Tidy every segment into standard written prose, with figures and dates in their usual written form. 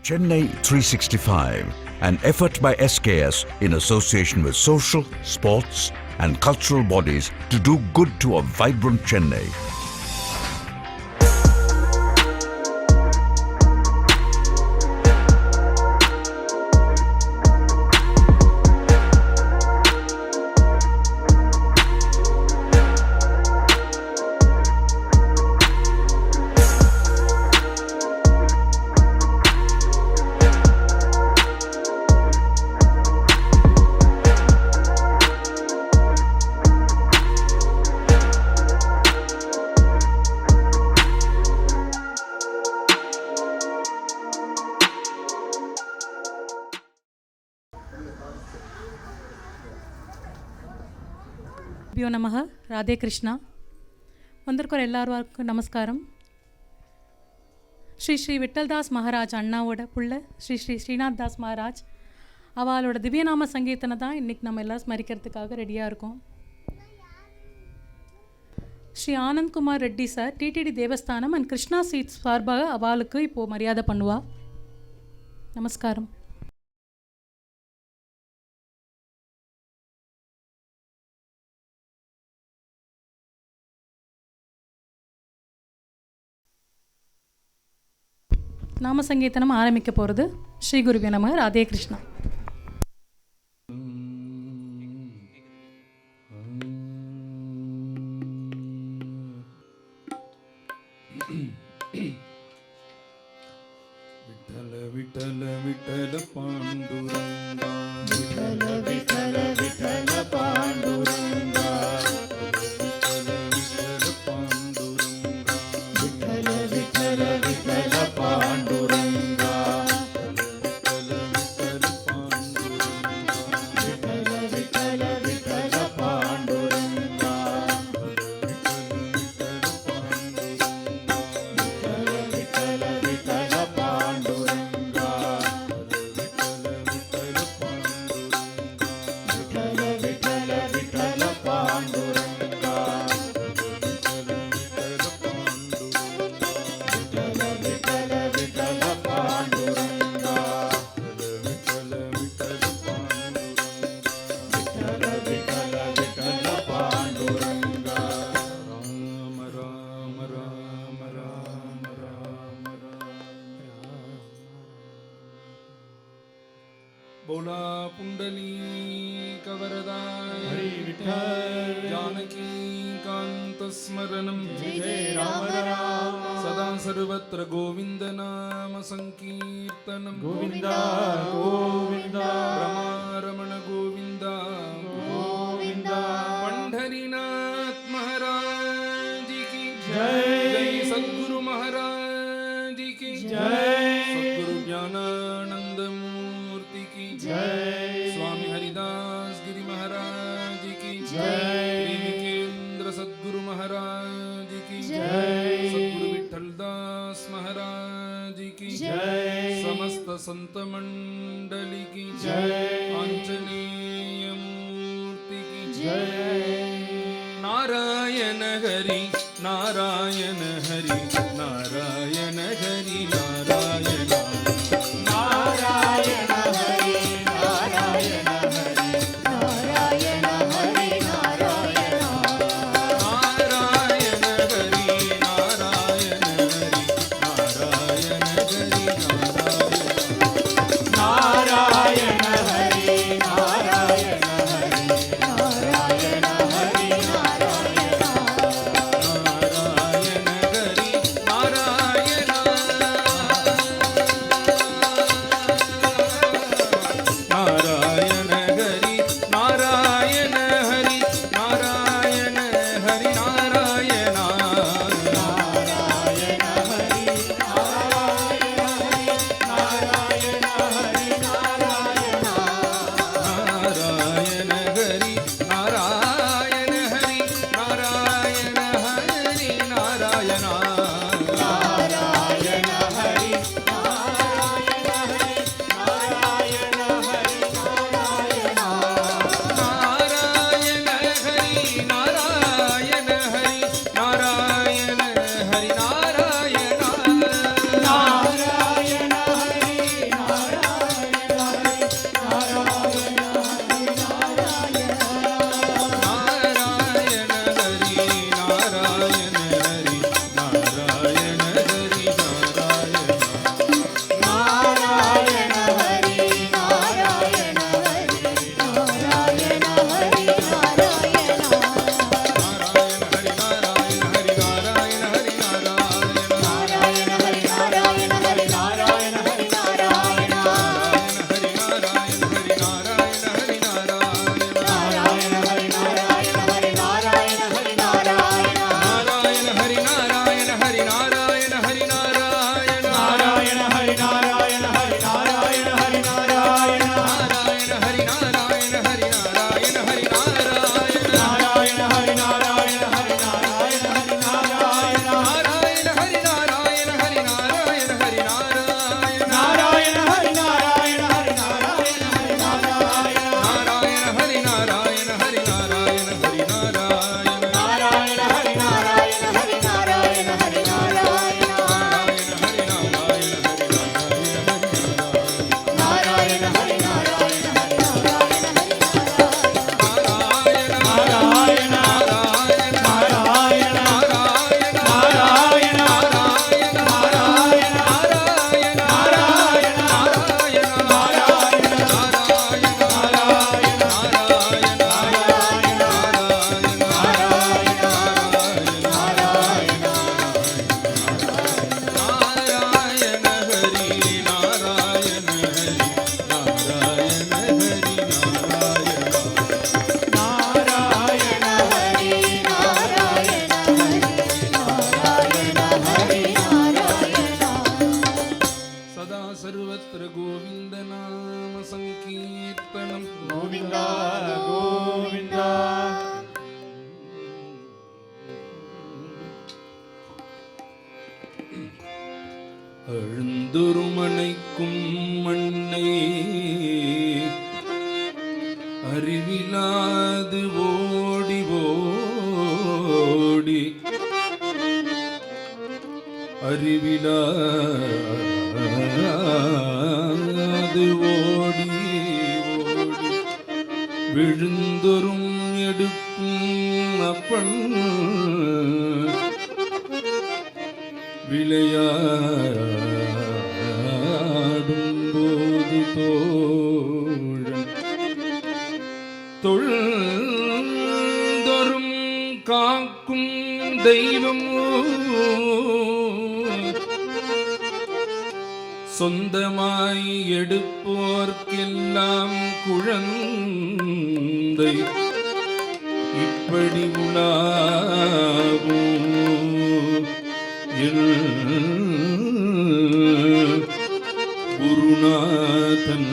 Chennai 365, an effort by SKS in association with social, sports and cultural bodies to do good to a vibrant Chennai. ಭ್ಯೋ ನಮಃ. ರಾಧೆ ಕೃಷ್ಣ. வந்திருக்கிற எல்லாருக்கும் நமஸ்காரம். ஸ்ரீ ஸ்ரீ விட்டல்தாஸ் மகாராஜ் அண்ணாவோட புள்ள ஸ்ரீ ஸ்ரீ ஸ்ரீநாத் தாஸ் மகாராஜ் அவளோட திவ்யநாம சங்கீர்த்தனை தான் இன்றைக்கி நம்ம எல்லாம் ஸ்மரிக்கிறதுக்காக ரெடியாக இருக்கோம். Shri Anandkumar Reddy sir TTD Devasthanam and Krishna seeds சார்பாக அவளுக்கு இப்போது மரியாதை பண்ணுவா. நமஸ்காரம். நாம சங்கீர்த்தனம் ஆரம்பிக்க போகிறது. ஸ்ரீ குருவே நமः. ராதே கிருஷ்ணா. விட்டல விட்டல விட்டல பாண்டுரங்கா, விட்டல விட்டல விட்டல பாண்டுரங்கா, விட்டல விட்டல விட்டல பாண்டுரங்கா, விட்டல விட்டல விட்டல பாண்டுரங்கா, விட்டல விட்டல பாண்டுரங்கா, விட்டல விட்டல விட்டல பாண்டுரங்கா, விட்டல விட்டல விட்டல விட்டல பாண்டுரங்கா, விட்டல விட்டல விட்டல பாண்டுரங்கா, ராம ராம ராம ராம ராம ராம. बोला पुंडलीक वरदाय हरि विठ्ठल, जानकी कांत स्मरणं जय जय राम राम, सदा सर्वत्र गोविंद नाम संकीर्तनं गोविंदा गोविंदा रमारमण गोविंदा गोविंदा, पंढरीनाथ महाराज की जय। जय सद्गुरु महाराज की जय। सद्गुरु ज्ञानानंद मूर्ति की जय। स्वामी हरिदास गिरी महाराज की जय। प्रेमिकेंद्र सद्गुरु महाराज की जय। सद्गुरु विठ्ठलदास महाराज की जय। समस्त संत मंडली की जय। आंजनेय मूर्ति की जय। नारायण हरि नारायण हरि नारायण हरि नारायण नारायण हरि नारायण हरि नारायण हरि नारायण, नारायण हरि नारायण हरि नारायण हरि नारायण नारायण हरि नारायण हरि नारायण हरि नारायण, नारायण हरि सर्वत्र गोविंद नाम संकीर्तनम गोविंदा गोविंदा அழுந்துருமனைக்கும் மண்ணை அறிவிலாது ஓடி ஓடி அறிவிலாது ஓடி ஓடி விழுந்தொரும் எடுக்கும் அப்பன் விளையாடும் போது தோழன் தொழுந்தொரும் காக்கும் தெய்வம் சொந்தமாய் எடுப்போர்க்கெல்லாம் குழந்தை இப்படி உலாவும் குருநாதன்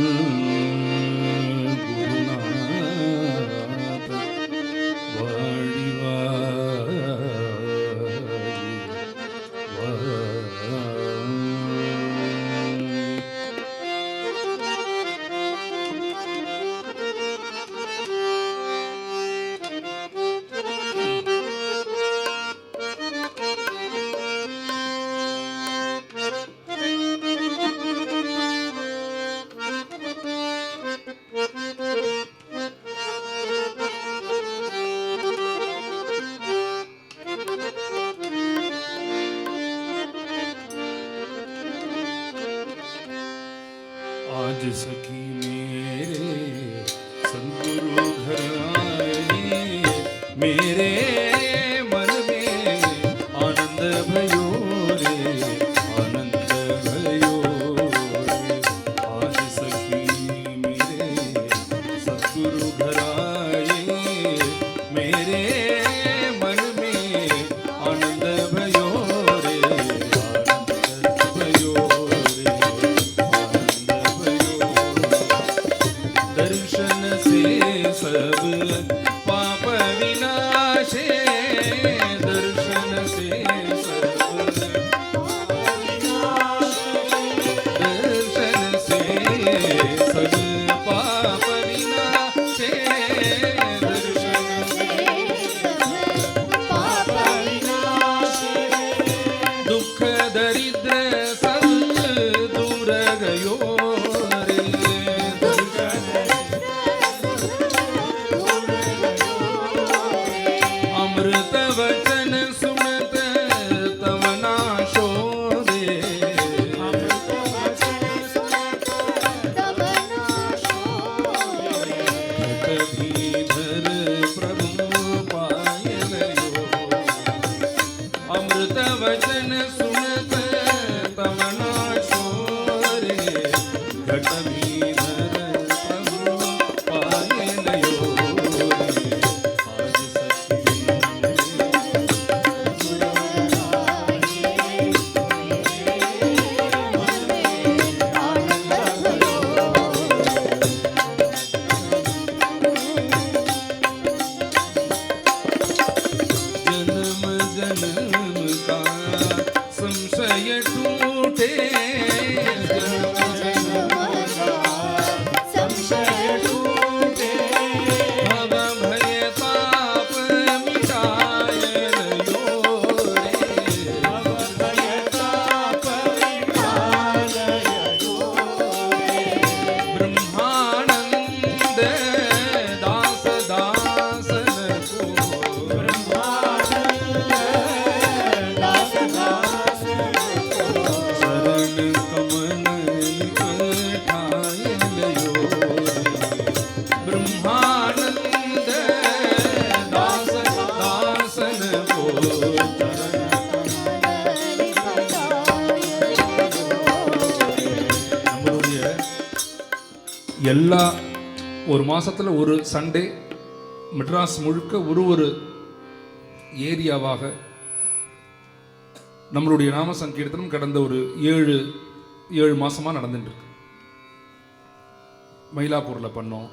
வாழி आज सखी मेरे सद्गुरु घर आए मेरे मन में आनंद भयो रे आनंद भयो रे आज सखी मेरे सद्गुरु घर आए मेरे मन में आनंद भयो रे आनंद भयो रे दर्शन से सब पाप विनाशे दर्शन से सब दर्शन से सब पाप विनाशे दर्शन से पाप विनाशे दुख दरिद्र सब दूर गयो रे अमृत वचन सुनत तव नाशो रे अमृत वचन सुनत तव नाशो रे कबीधर प्रभु पायलयो अमृत वचन सुनत तव नाशो रे कबीधर प्रभु पायलयो रे आज सखी जन्म जन्म का संशय टूटे जन्म संशय टूटे भव भय ताप मिटाय लयो रे भव भय ताप विटालयो रे ब्रह्मानंद दास दासन को ब्रह्मानंद दास दास शरण कमल निकटाय लयो रे ब्रह्मानंद दास दासन को நம்மளுடைய எல்லா ஒரு மாசத்துல ஒரு சண்டே மெட்ராஸ் முழுக்க ஒரு ஏரியாவாக நம்மளுடைய நாம சங்கீர்த்தனம் கடந்த ஒரு 7 மாசமா நடந்துட்டு இருக்கு. மயிலாப்பூரில் பண்ணோம்.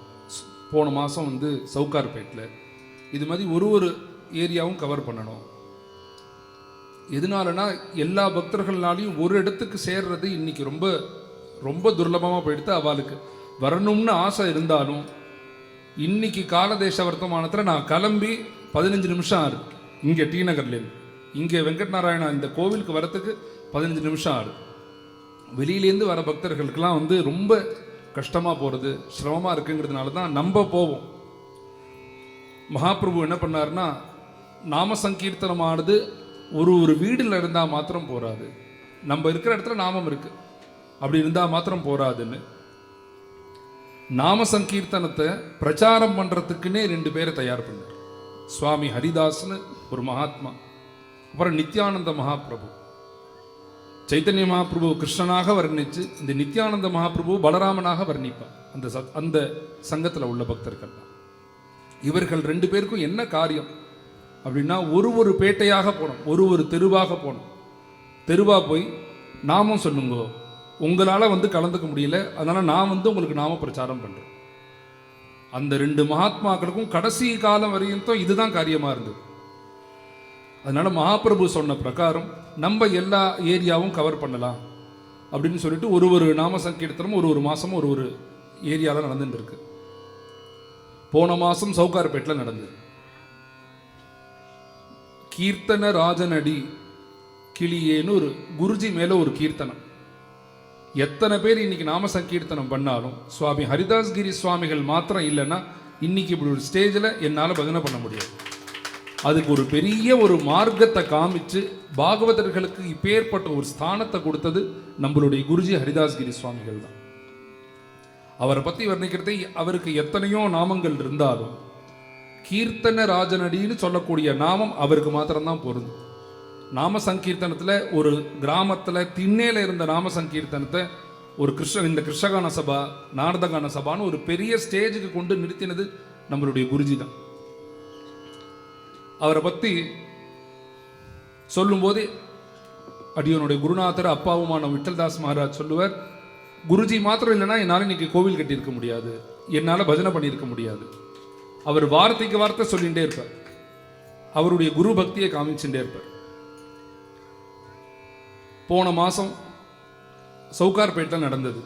போன மாதம் வந்து சவுகார்பேட்டில். இது மாதிரி ஒரு ஏரியாவும் கவர் பண்ணணும். எதனாலனா எல்லா பக்தர்கள்னாலையும் ஒரு இடத்துக்கு சேர்றது இன்னைக்கு ரொம்ப ரொம்ப துர்லபமாக போயிடுத்து. அவளுக்கு வரணும்னு ஆசை இருந்தாலும் இன்னைக்கு காலதேச வர்த்தமானத்தில் நான் கிளம்பி 15 நிமிஷம் ஆகுது. இங்கே டி நகர்லேருந்து இங்கே வெங்கட்நாராயணா இந்த கோவிலுக்கு வரத்துக்கு 15 நிமிஷம் ஆகுது. வெளியிலேருந்து வர பக்தர்களுக்கெல்லாம் வந்து ரொம்ப கஷ்டமாக போகிறது, சிரமமாக இருக்குங்கிறதுனால தான் நம்ம போவோம். மகாபிரபு என்ன பண்ணாருன்னா, நாம சங்கீர்த்தனமானது ஒரு வீடில் இருந்தால் மாத்திரம் போராது, நம்ம இருக்கிற இடத்துல நாமம் இருக்கு அப்படி இருந்தால் மாத்திரம் போராதுன்னு நாம சங்கீர்த்தனத்தை பிரச்சாரம் பண்ணுறதுக்குன்னே 2 பேரை தயார் பண்ணார். சுவாமி ஹரிதாஸ்னு ஒரு மகாத்மா, அப்புறம் நித்யானந்த மகாபிரபு. சைத்தன்ய மகாபிரபு கிருஷ்ணனாக வர்ணிச்சு இந்த நித்யானந்த மகாபிரபு பலராமனாக வர்ணிப்பார். அந்த சங்கத்தில் உள்ள பக்தர்கள் தான் இவர்கள். 2 பேருக்கும் என்ன காரியம் அப்படின்னா, ஒரு பேட்டையாக போனோம், ஒரு தெருவாக போனோம். தெருவா போய் நாமம் சொல்லுங்க, உங்களால் வந்து கலந்துக்க முடியல, அதனால் நான் வந்து உங்களுக்கு நாம பிரச்சாரம் பண்ணுறேன். அந்த 2 மகாத்மாக்களுக்கும் கடைசி காலம் வரையும் இதுதான் காரியமாக இருந்தது. அதனால மகாபிரபு சொன்ன பிரகாரம் நம்ம எல்லா ஏரியாவும் கவர் பண்ணலாம் அப்படின்னு சொல்லிட்டு ஒரு நாம சங்கீர்த்தனம் ஒரு மாதமும் ஒரு ஏரியாவில் நடந்துட்டு இருக்கு. போன மாதம் சவுகார்பேட்டில் நடந்தது. கீர்த்தன ராஜனடி கிளியேன்னு ஒரு குருஜி மேலே ஒரு கீர்த்தனம். எத்தனை பேர் இன்னைக்கு நாம சங்கீர்த்தனம் பண்ணாலும் சுவாமி ஹரிதாஸ்கிரி சுவாமிகள் மாத்திரம் இல்லைன்னா இன்னைக்கு இப்படி ஒரு ஸ்டேஜில் என்னால் பஜனை பண்ண முடியாது. அதுக்கு ஒரு பெரிய ஒரு மார்க்கத்தை காமிச்சு பாகவதர்களுக்கு இப்பேற்பட்ட ஒரு ஸ்தானத்தை கொடுத்தது நம்மளுடைய குருஜி ஹரிதாஸ்கிரி சுவாமிகள் தான். அவரை பற்றி வர்ணிக்கிறதே, அவருக்கு எத்தனையோ நாமங்கள் இருந்தாலும் கீர்த்தன ராஜனடின்னு சொல்லக்கூடிய நாமம் அவருக்கு மாத்திரம்தான் பொருந்தும். நாம சங்கீர்த்தனத்தில் ஒரு கிராமத்தில் திண்ணேல இருந்த நாம சங்கீர்த்தனத்தை இந்த கிருஷ்ணகான சபா, நாரதகான சபான்னு ஒரு பெரிய ஸ்டேஜுக்கு கொண்டு நிறுத்தினது நம்மளுடைய குருஜி தான். அவரை பற்றி சொல்லும்போது அடியனுடைய குருநாதர் அப்பாவுமான விட்டல்தாஸ் மகாராஜ் சொல்லுவார், குருஜி மாத்திரம் இல்லைன்னா என்னால் இன்னைக்கு கோவில் கட்டியிருக்க முடியாது, என்னால் பஜனை பண்ணியிருக்க முடியாது. அவர் வார்த்தைக்கு வார்த்தை சொல்லிகிட்டே இருப்பார், அவருடைய குரு பக்தியை காமிச்சுட்டே இருப்பார். போன மாதம் சவுகார்பேட்டில் நடந்தது.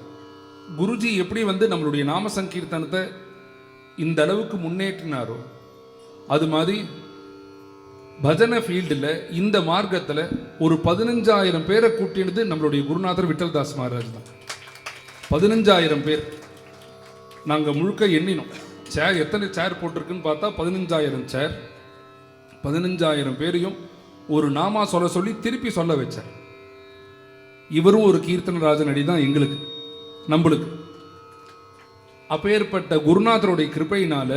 குருஜி எப்படி வந்து நம்மளுடைய நாம சங்கீர்த்தனத்தை இந்த அளவுக்கு முன்னேற்றினாரோ அது மாதிரி பஜனை ஃபீல்டில் இந்த மார்க்கத்தில் ஒரு 15,000 பேரை கூட்டினது நம்மளுடைய குருநாதர் விட்டல்தாஸ் மகாராஜ் தான். 15,000 பேர். நாங்கள் முழுக்க எண்ணினோம், சேர் எத்தனை சேர் போட்டிருக்குன்னு பார்த்தா 15,000 சேர். 15,000 பேரையும் ஒரு நாமா சொல்ல சொல்லி திருப்பி சொல்ல வச்சார். இவரும் ஒரு கீர்த்தனராஜன் அடி தான் எங்களுக்கு, நம்மளுக்கு. அப்பேற்பட்ட குருநாதருடைய கிருபையினால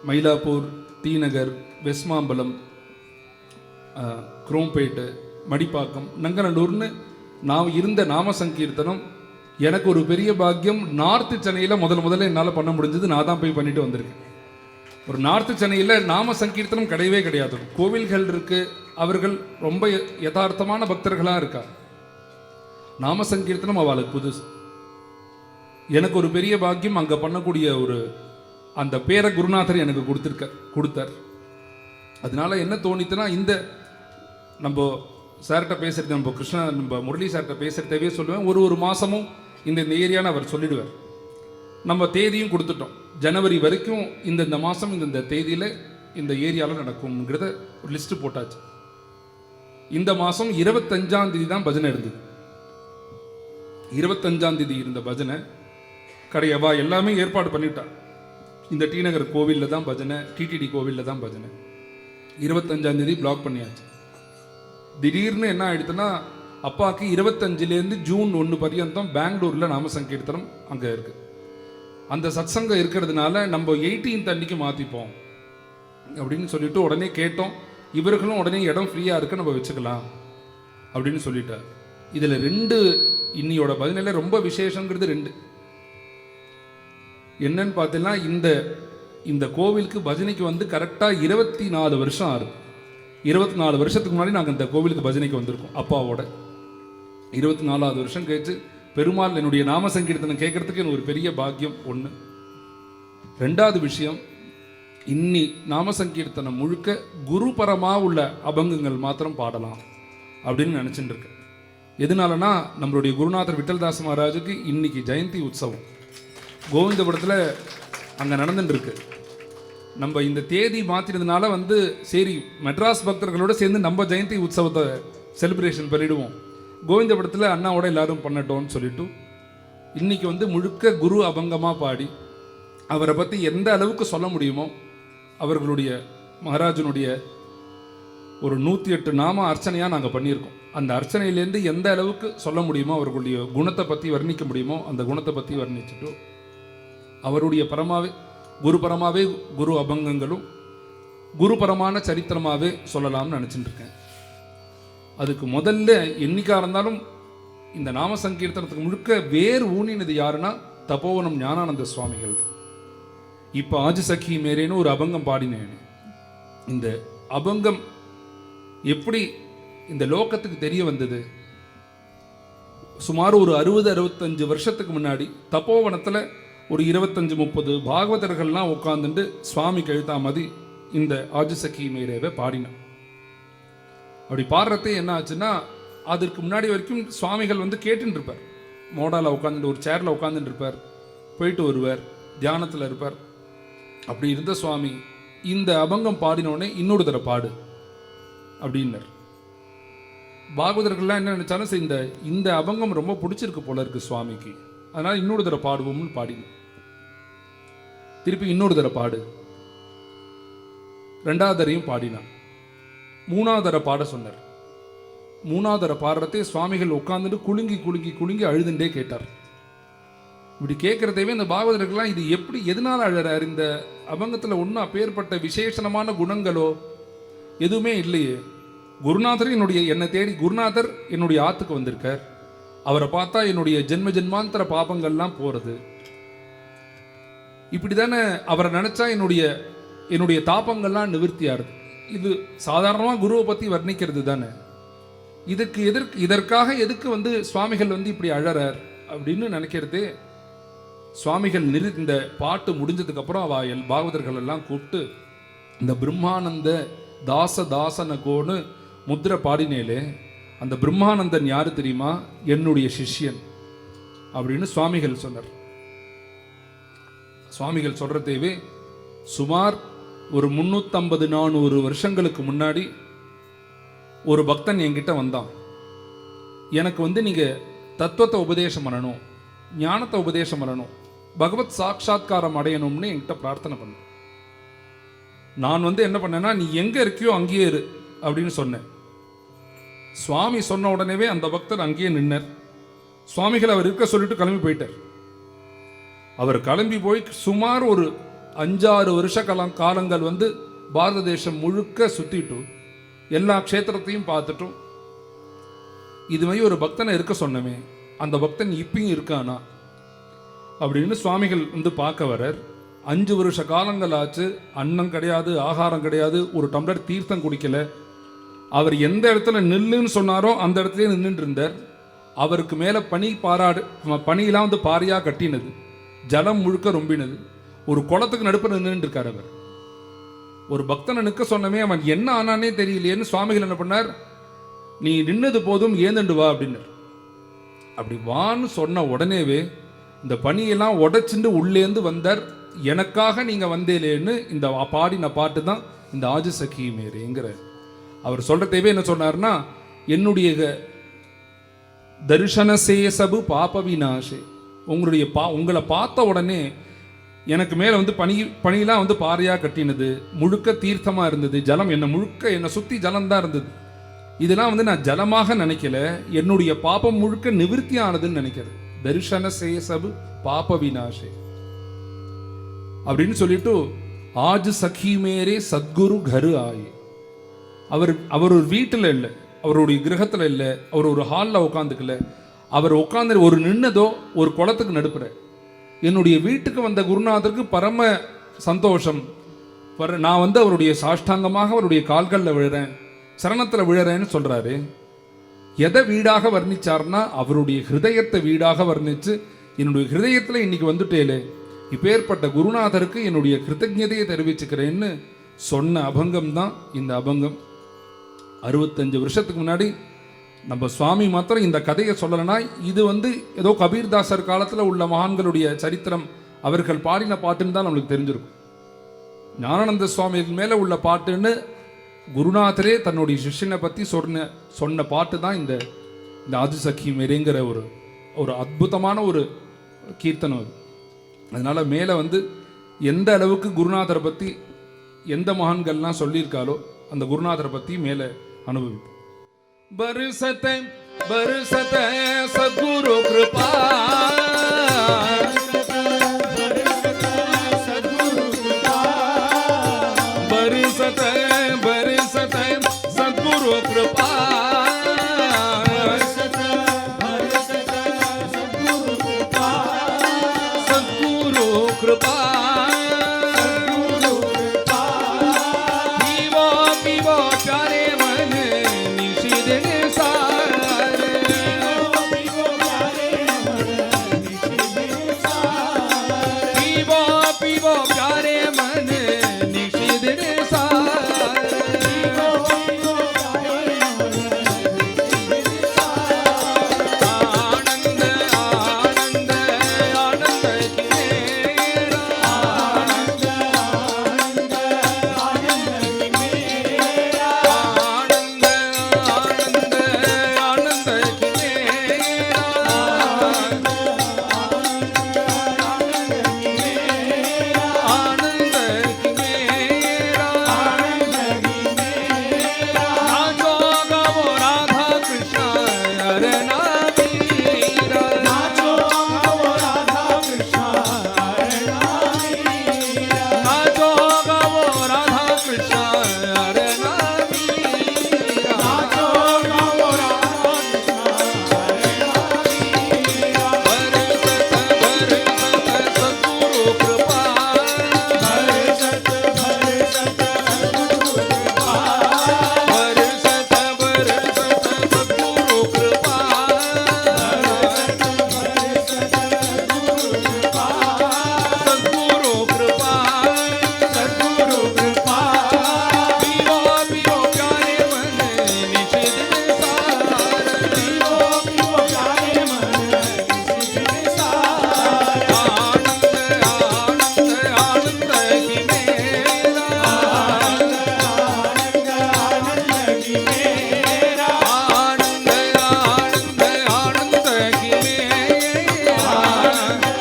மயிலாப்பூர், டி நகர், வெஸ்மாம்பலம், குரோம்பேட்டு, மடிப்பாக்கம், நங்கநல்லூர்னு நான் இருந்த நாம சங்கீர்த்தனம் எனக்கு ஒரு பெரிய பாக்கியம். நார்த்து சென்னையில் முதல்ல என்னால் பண்ண முடிஞ்சது. நான் தான் போய் பண்ணிட்டு வந்திருக்கேன். ஒரு நார்த்து சென்னையில் நாம சங்கீர்த்தனம் கிடையவே கிடையாது. கோவில்கள் இருக்கு, அவர்கள் ரொம்ப யதார்த்தமான பக்தர்களாக இருக்கா. நாம சங்கீர்த்தனம் அவளுக்கு புதுசு. எனக்கு ஒரு பெரிய பாக்கியம், அங்கே பண்ணக்கூடிய அந்த பேர குருநாதர் எனக்கு கொடுத்தார். அதனால என்ன தோணித்துனா, இந்த நம்ம சார்கிட்ட பேசுறது, நம்ம முரளி சார்கிட்ட பேசுறதவே சொல்லுவேன், ஒரு மாதமும் இந்த ஏரியான்னு அவர் சொல்லிடுவார். நம்ம தேதியும் கொடுத்துட்டோம், ஜனவரி வரைக்கும் இந்த மாதம் இந்த தேதியில் இந்த ஏரியாவில் நடக்கும்ங்கிறத ஒரு லிஸ்ட்டு போட்டாச்சு. இந்த மாதம் 25ஆம் தேதி தான் பஜனை இருந்தது. 25ஆம் தேதி இருந்த பஜனை கடையவா எல்லாமே ஏற்பாடு பண்ணிட்டா. இந்த டி நகர் கோவிலில் தான் பஜனை, டிடிடி கோவிலில் தான் பஜனை. 25ஆம் தேதி பிளாக் பண்ணியாச்சு. திடீர்னு என்ன ஆயிடுச்சுன்னா, அப்பாவுக்கு 25லேருந்து ஜூன் 1 பர்யந்தம் பெங்களூரில் நாம சங்கீர்த்தனம் அங்கே இருக்கு. அந்த சத்சங்கம் இருக்கிறதுனால நம்ம 18th அன்னைக்கு மாற்றிப்போம் அப்படின்னு சொல்லிட்டு உடனே கேட்டோம். இவர்களும் உடனே இடம் ஃப்ரீயாக இருக்கு, நம்ம வச்சுக்கலாம் அப்படின்னு சொல்லிட்டார். இதில் 2 இன்னியோட பதினில் ரொம்ப விசேஷங்கிறது 2 என்னன்னு பார்த்தீங்கன்னா, இந்த கோவிலுக்கு பஜனைக்கு வந்து கரெக்டாக 24 வருஷம் ஆகுது. 24 வருஷத்துக்கு முன்னாடி நாங்கள் இந்த கோவிலுக்கு பஜனைக்கு வந்திருக்கோம் அப்பாவோட. 24வது வருஷம் கழிச்சு பெருமாள் என்னுடைய நாம சங்கீர்த்தனம் கேட்கறதுக்கு எனக்கு ஒரு பெரிய பாக்கியம் ஒன்று. ரெண்டாவது விஷயம், இன்னி நாம சங்கீர்த்தனம் முழுக்க குருபரமா உள்ள அபங்கங்கள் மாத்திரம் பாடலாம் அப்படின்னு நினச்சிட்டு இருக்கேன். எதனாலனா நம்மளுடைய குருநாதர் விட்டல்தாஸ் மகாராஜுக்கு இன்னைக்கு ஜெயந்தி உற்சவம் கோவிந்தபுரத்தில் அங்கே நடந்துட்டு இருக்கு. நம்ம இந்த தேதி மாற்றினதுனால சரி மெட்ராஸ் பக்தர்களோட சேர்ந்து நம்ம ஜெயந்தி உற்சவத்தை செலிப்ரேஷன் பண்ணிடுவோம், கோவிந்தபுரத்தில் அண்ணாவோட எல்லாரும் பண்ணட்டோம்னு சொல்லிட்டு இன்னைக்கு முழுக்க குரு அபங்கமாக பாடி அவரை பற்றி எந்த அளவுக்கு சொல்ல முடியுமோ அவர்களுடைய மகாராஜனுடைய ஒரு 108 நாம அர்ச்சனையாக நாங்கள் பண்ணியிருக்கோம். அந்த அர்ச்சனையிலேருந்து எந்த அளவுக்கு சொல்ல முடியுமோ அவர்களுடைய குணத்தை பற்றி வர்ணிக்க முடியுமோ அந்த குணத்தை பற்றி வர்ணிச்சுட்டு அவருடைய குருபரமாவே குரு அபங்கங்களும் குருபரமான சரித்திரமாகவே சொல்லலாம்னு நினச்சிட்டு இருக்கேன். அதுக்கு முதல்ல என்னைக்காக இருந்தாலும் இந்த நாம சங்கீர்த்தனத்துக்கு முழுக்க வேறு ஊனினது யாருன்னா தபோவனம் ஞானானந்த சுவாமிகள். இப்போ ஆஜ் சഖி மேரேன்னு ஒரு அபங்கம் பாடினேன். இந்த அபங்கம் எப்படி இந்த லோகத்துக்கு தெரிய வந்தது? சுமார் ஒரு 60-65 வருஷத்துக்கு முன்னாடி தப்போவனத்தில் ஒரு 25-30 பாகவதர்கள்லாம் உட்காந்துட்டு சுவாமி கழுத்தா மாதிரி இந்த ஆஜ் சഖி மேரேவை பாடினான். அப்படி பாடுறதே என்ன ஆச்சுன்னா, அதற்கு முன்னாடி வரைக்கும் சுவாமிகள் கேட்டுட்டு இருப்பார். மோடாவில் உட்காந்துட்டு ஒரு சேரில் உட்காந்துட்டு இருப்பார், போயிட்டு வருவார், தியானத்தில் இருப்பார். அப்படி இருந்த சுவாமி இந்த அபங்கம் பாடினோடனே இன்னொரு தடவை பாடு அப்படின்னார். பாகவதர்கள்லாம் என்ன நினைச்சாலும் சரி, இந்த அபங்கம் ரொம்ப பிடிச்சிருக்கு போல இருக்கு சுவாமிக்கு, அதனால இன்னொரு தடவை பாடுவோம்னு பாடினோம். திருப்பி இன்னொரு தடவை பாடு, ரெண்டாவது தரையும் பாடினான். மூணாவது தடவை பாட சொன்னார். மூணாவது தடவை பாடுறதே சுவாமிகள் உட்காந்துட்டு குலுங்கி குலுங்கி குலுங்கி அழுதுண்டே கேட்டார். இப்படி கேட்கறதேவே இந்த பாகவதர்கள்லாம் இது எப்படி எதனால அழறார்? இந்த அபங்கத்தில் ஒன்றும் அப்பேற்பட்ட விசேஷமான குணங்களோ எதுவுமே இல்லையே. குருநாதர் என்னை தேடி குருநாதர் என்னுடைய ஆத்துக்கு வந்திருக்கார், அவரை பார்த்தா என்னுடைய ஜென்ம ஜென்மாந்தர பாபங்கள்லாம் போறது. இப்படி தானே அவரை நினைச்சா என்னுடைய தாபங்கள்லாம் நிவர்த்தியாருது. இது சாதாரணமாக குருவை பற்றி வர்ணிக்கிறது தானே. இதற்காக எதுக்கு சுவாமிகள் இப்படி அழறார் அப்படின்னு நினைக்கிறதே. சுவாமிகள் இந்த பாட்டு முடிஞ்சதுக்கு அப்புறம் பாகவதர்கள் எல்லாம் கூப்பிட்டு இந்த பிரம்மானந்த தாசன கோன்னு முத்திரை பாடினேலே, அந்த பிரம்மானந்தன் யாரு தெரியுமா? என்னுடைய சிஷ்யன் அப்படின்னு சுவாமிகள் சொன்னார். சுவாமிகள் சொல்றதேவே சுமார் ஒரு 350-400 வருஷங்களுக்கு முன்னாடி ஒரு பக்தன் என்கிட்ட வந்தான். எனக்கு நீங்க தத்துவத்தை உபதேசம் பண்ணணும், ஞானத்தை உபதேசம் பண்ணணும், பகவத் சாட்சா்காரம் அடையணும்னு என்கிட்ட பிரார்த்தனை பண்ண. நான் என்ன பண்ணேன்னா, நீ எங்க இருக்கியோ அங்கேயே இரு அப்படின்னு சொன்னேன். சுவாமி சொன்ன உடனேவே அந்த பக்தர் அங்கேயே நின்னர். சுவாமிகள் அவர் இருக்க சொல்லிட்டு கிளம்பி போயிட்டார். அவர் கிளம்பி போய் சுமார் ஒரு 5-6 வருஷ காலங்கள் பாரத தேசம் முழுக்க சுத்திட்டு எல்லா க்ஷேத்திரத்தையும் பார்த்துட்டும் இது மாதிரி ஒரு பக்தனை இருக்க சொன்னமே, அந்த பக்தன் இப்பயும் இருக்கானா அப்படின்னு சுவாமிகள் பார்க்க வர்றார். 5 வருஷ காலங்கள் ஆச்சு, அன்னம் கிடையாது, ஆகாரம் கிடையாது, ஒரு டம்ளர் தீர்த்தம் குடிக்கல. அவர் எந்த இடத்துல நில்லுன்னு சொன்னாரோ அந்த இடத்துல நின்றுட்டு இருந்தார். அவருக்கு மேல பனியெல்லாம் பாறையா கட்டினது, ஜலம் முழுக்க ரொம்பினது. ஒரு குளத்துக்கு நடுப்புற நின்று இருக்கார் அவர். ஒரு பக்தனை நிற்க சொன்னமே, அவன் என்ன ஆனானே தெரியலையேன்னு சுவாமிகள் என்ன பண்ணார், நீ நின்னது போதும் ஏந்துண்டு வா அப்படின்னார். அப்படி வான்னு சொன்ன உடனேவே இந்த பனியெல்லாம் உடைச்சுட்டு உள்ளேந்து வந்தார். எனக்காக நீங்க வந்தேலேன்னு இந்த பாடின பாட்டு தான் இந்த ஆஜ் சഖி மேரேங்கிற. அவர் சொல்றதேவே என்ன சொன்னார்னா, என்னுடைய தரிசனசே சபு பாப விநாசே, உங்களை பார்த்த உடனே எனக்கு மேல பனியெல்லாம் பாறையா கட்டினது, முழுக்க தீர்த்தமா இருந்தது, ஜலம் என்னை சுத்தி ஜலம் தான் இருந்தது. இதெல்லாம் நான் ஜலமாக நினைக்கல, என்னுடைய பாபம் முழுக்க நிவிருத்தி ஆனதுன்னு நினைக்கிறேன். தரிசன சேசபு பாப விநாசே அப்படின்னு சொல்லிட்டு ஆஜ் சഖி மேரே சத்குரு கரு ஆயே. அவர் ஒரு வீட்டில் இல்லை, அவருடைய கிரகத்தில் இல்லை, அவர் ஒரு ஹாலில் உட்காந்துக்கல. அவர் உட்காந்து ஒரு நின்னதோ ஒரு குளத்துக்கு நடுப்புற. என்னுடைய வீட்டுக்கு வந்த குருநாதருக்கு பரம சந்தோஷம். நான் அவருடைய சாஷ்டாங்கமாக அவருடைய கால்களில் விழுறேன், சரணத்தில் விழுறேன்னு சொல்றாரு. எதை வீடாக வர்ணிச்சார்னா அவருடைய ஹிருதயத்தை வீடாக வர்ணிச்சு, என்னுடைய ஹிருதயத்தில் இன்னைக்கு வந்துட்டேலே, இப்பேற்பட்ட குருநாதருக்கு என்னுடைய கிருத்தஜதையை தெரிவிச்சுக்கிறேன்னு சொன்ன அபங்கம் தான் இந்த அபங்கம். 65 வருஷத்துக்கு முன்னாடி நம்ம சுவாமி மாத்திரம் இந்த கதையை சொல்லலைன்னா, இது ஏதோ கபீர்தாசர் காலத்தில் உள்ள மகான்களுடைய சரித்திரம், அவர்கள் பாடின பாட்டுன்னு தான் நம்மளுக்கு தெரிஞ்சிருக்கும். ஞானானந்த சுவாமிகள் மேலே உள்ள பாட்டுன்னு குருநாதரே தன்னுடைய சிஷ்யனை பற்றி சொன்ன பாட்டு தான் இந்த ஆதிசக்கி மேரேங்கிற ஒரு அற்புதமான ஒரு கீர்த்தனம் அது. அதனால மேலே எந்த அளவுக்கு குருநாதரை பற்றி எந்த மகான்கள்லாம் சொல்லியிருக்காலோ அந்த குருநாதரை பற்றி மேலே அனுபவிப்போம். பரிசத்தை பரிசத்தை சத்குரு கிருபா, பரிசத்தை பரிசத்தை சத்குரு கிருபா, சத்குரு கிருபா, प्यारे मन निषिद सारे, पीवो पीवो प्यारे मन निषिद सारे, आनंद आनंद आनंद की मेरा, आनंद आनंद आनंद की मेरा, आनंद आनंद आनंद की मेरा, आनंद की मेरा, नाचो गावो राधा कृष्ण हरे नामीरा, नाचो गावो राधा कृष्ण हरे नामीरा, नाचो गावो राधा कृष्ण हरे नामीरा, नाचो गावो राधा कृष्ण हरे नामीरा, बरसत बरसत सद्गुरु कृपा, बरसत बरसत सद्गुरु कृपा, बरसत बरसत सद्गुरु कृपा, बरसत बरसत सद्गुरु कृपा, सद्गुरु कृपा, सद्गुरु कृपा, पीवो पीवो प्यारे मन निषिद सार, पीवो पीवो प्यारे मन निषिद सार, आनंद आनंद आनंद की मेरा, आनंद आनंद आनंद की मेरा, आनंद आनंद आनंद की मेरा, आनंद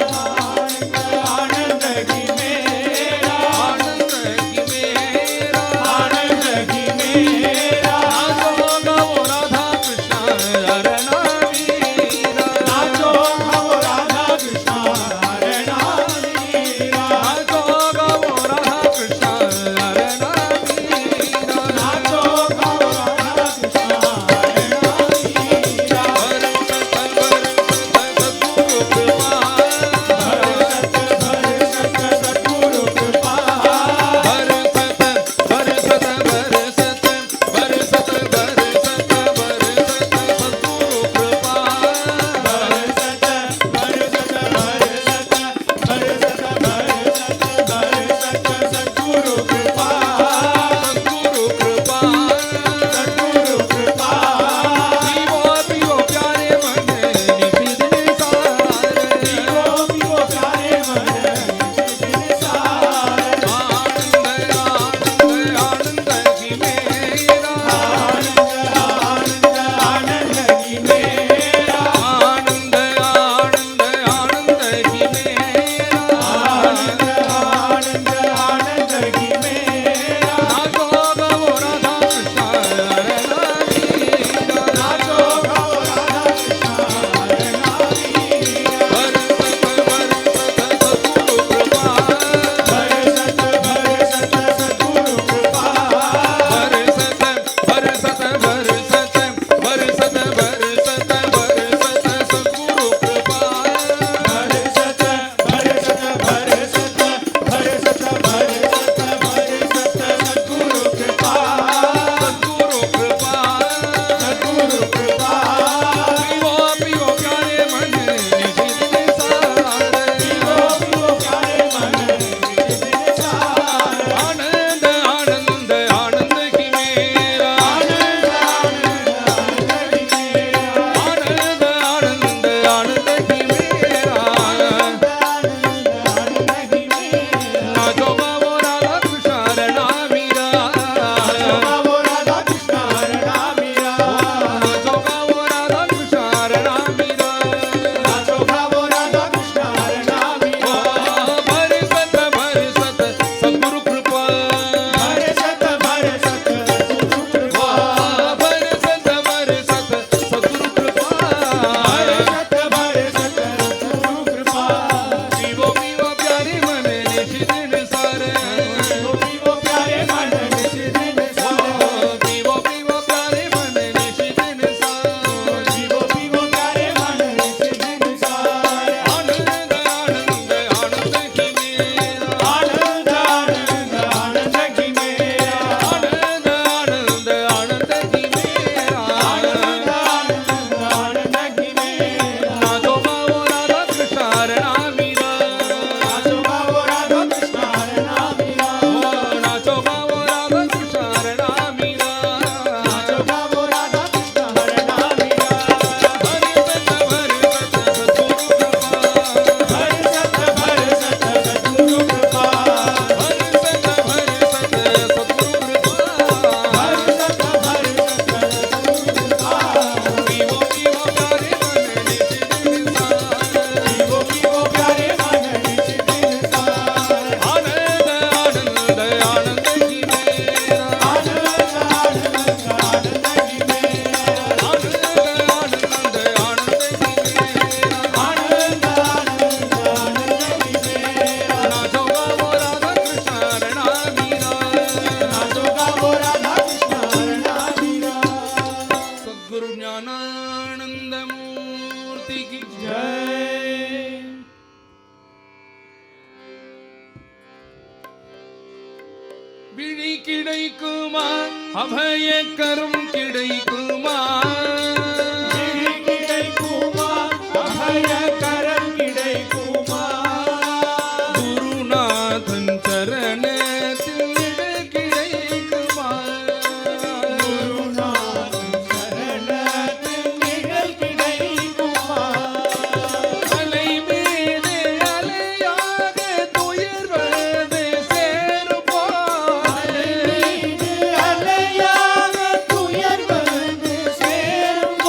आनंद की मेरा, आनंद की मेरा, आनंद की मेरा, नाचो गावो राधा कृष्ण हरे नामीरा, नाचो गावो राधा कृष्ण हरे नामीरा, नाचो गावो राधा कृष्ण हरे नामीरा, नाचो गावो राधा कृष्ण हरे नामीरा, बरसत बरसत सद्गुरु कृपा, बरसत बरसत सद्गुरु कृपा, बरसत बरसत बरसत बरसत बरसत बरसत सद्गुरु कृपा, बरसत आनंद ही मेरा नाचो गाओ राधा कृष्ण रणा मीरा नाचो गाओ राधा कृष्ण रणा मीरा भरसत भरसत सद्गुरु कृपा भरसत भरसत सद्गुरु कृपा जीवो पीवो प्यारे मन निशित निसार जीवो पीवो प्यारे मन निशित निसार आनंद आनंद आनंद की मेरा आनंद आनंद आनंद की मेरा नाचो गाओ राधा कृष्ण रणा मीरा नाचो गाओ राधा कृष्ण रणा मीरा भरसत सद्गुरु कृपा जीवो पीवो प्यारे मन निशित निसार आनंद आनंद आनंद की मेरा आनंद आनंद आनंद की मेरा नाचो गाओ राधा कृष्ण रणा मीरा सद्गुरु ज्ञानानंद मूर्ति की जय விழி கிடைக்குமா அபயக்கரம் கிடைக்குமா குருநாதன் சரணத்தில் நிழல் கிடைக்குமா அலை மீது அலையாக துயர்வது சேருமா அலையாக துயர்வது சேரும்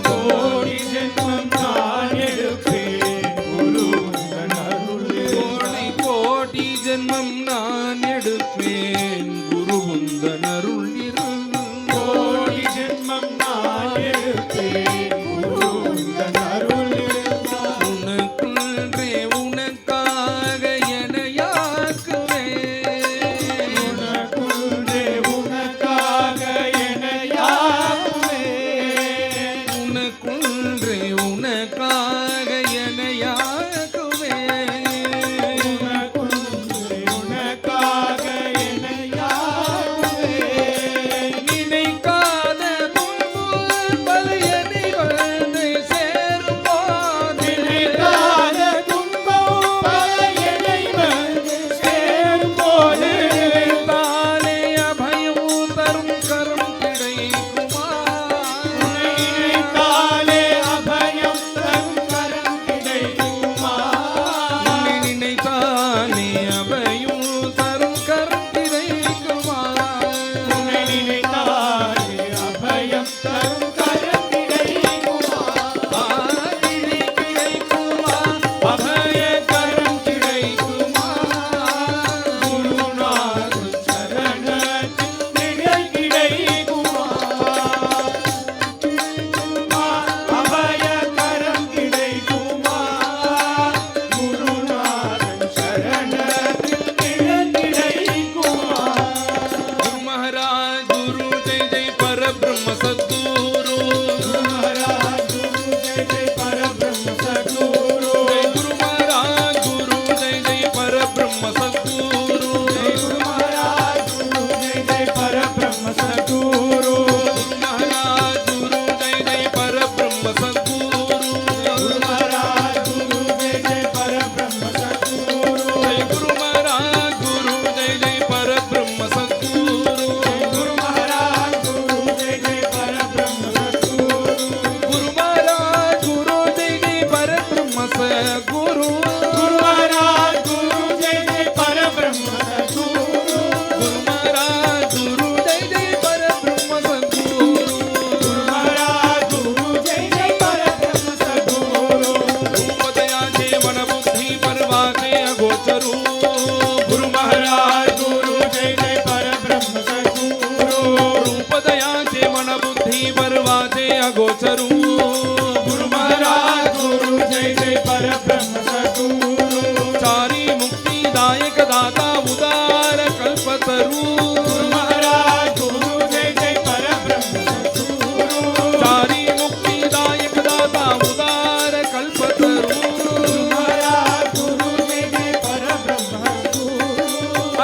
கோடி ஜென்மம் நான் எடுப்பேன் குரு உந்தன் அருளிருந்தால். கோடி ஜென்மம் நான் எடுப்பேன் குரு உந்தன் அருள் இருந்தால். கோடி ஜென்மம் நான் எடுப்பேன் குரு உந்தன் அருளிருந்தால். உனக்குள்ளே உனக்காக எனையாக்குவேன். உனக்குள்ளே உனக்காக எனையாக்குவேன். உனக்குள்ளே உனக்காக எனையாக்குவேன். உனக்குள்ளே உனக்காக எனையாக்குவேன். நினைக்காத துன்பம் பல என்னை வந்து சேரும் போது. நினைக்காத துன்பம் பல என்னை வந்து சேரும்போது. தானே அபயம் தரும் கரம் கிடைக்குமா? நினைத்தாலே அபயம் தரும் கரம் கிடைக்குமா? உன்னை நினைத்தானே அபயம் தரும் கரம் கிடைக்குமா? உன்னை நினைத்தாலே அபயம் தரும் கரம் கிடைக்குமா? ஆதிரி கிடைக்குமா? அபய கரம் கிடைக்குமா? குருநாதன் சரணத்தில் நிழல் கிடைக்குமா? அபய கரம் கிடைக்குமா? குருநாதன் சரணத்தில் நிழல் கிடைக்குமா? குரு மகாராஜ் குரு ஜெய் ஜெய் பரபிரம்ம சத்குரு. குரு மகாராஜ் குரு ஜெய் ஜெய் பரபிரம்ம சத்குரு. குரு மகாராஜ் குரு ஜெய் ஜெய் பரபிரம்ம சத்குரு. குரு மகாராஜ் குரு ஜெய் ஜெய் பரபிரம்ம சத்குரு. குரு மகாராஜ் குரு ஜெய் ஜெய் பரபிரம்ம சத்குரு. குரு மகாராஜ் குரு ஜெய் ஜெய் பரபிரம்ம சத்குரு. ஜெய் குரு மகாராஜ் குரு ஜெய் ஜெய் பரபிரம்ம சத்குரு. குரு மகாராஜ் குரு ஜெய் ஜெய் பரபிரம்ம சத்குரு. குரு மகாராஜ் குரு ஜெய் ஜெய் பரபிரம்ம சத்குரு. குரு மகாராஜ் குரு ஜெய் ஜெய் பரபிரம்ம சத்குரு. குரு மகாராஜ் குரு ஜெய் ஜெய் பரபிரம்ம சத்குரு. குரு மகாராஜ் குரு ஜெய் ஜெய் பரபிரம்ம சத்குரு. रूपदयाचे मन बुद्धि परवाचे अगोचरू. गुरु महाराज गुरु जय जय परब्रह्म सद्गुरु. रूपदयाचे मन बुद्धि परवाचे अगोचरू. गुरु महाराज गुरु जय जय परब्रह्म सद्गुरु. चारी मुक्तिदायक दाता उदार कल्पतरू. गुरु महाराज गुरु जय जय परब्रह्म सद्गुरु. चारी मुक्तिदायक दाता उदार कल्पतरू. गुरु महाराज गुरु जय जय परब्रह्म सद्गुरु.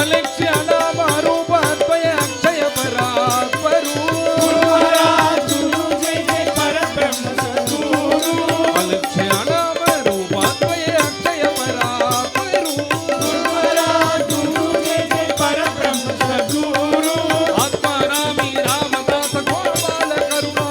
अलक्ष्य नाम रूपात्मय अक्षय परात्परू. गुरु महाराज गुरु जय जय परब्रह्म सद्गुरु. अलक्ष्य नाम रूपात्मय अक्षय परात्परू. गुरु महाराज गुरु जय जय परब्रह्म सद्गुरु. आत्मारामी रामदास गोपाल करुणा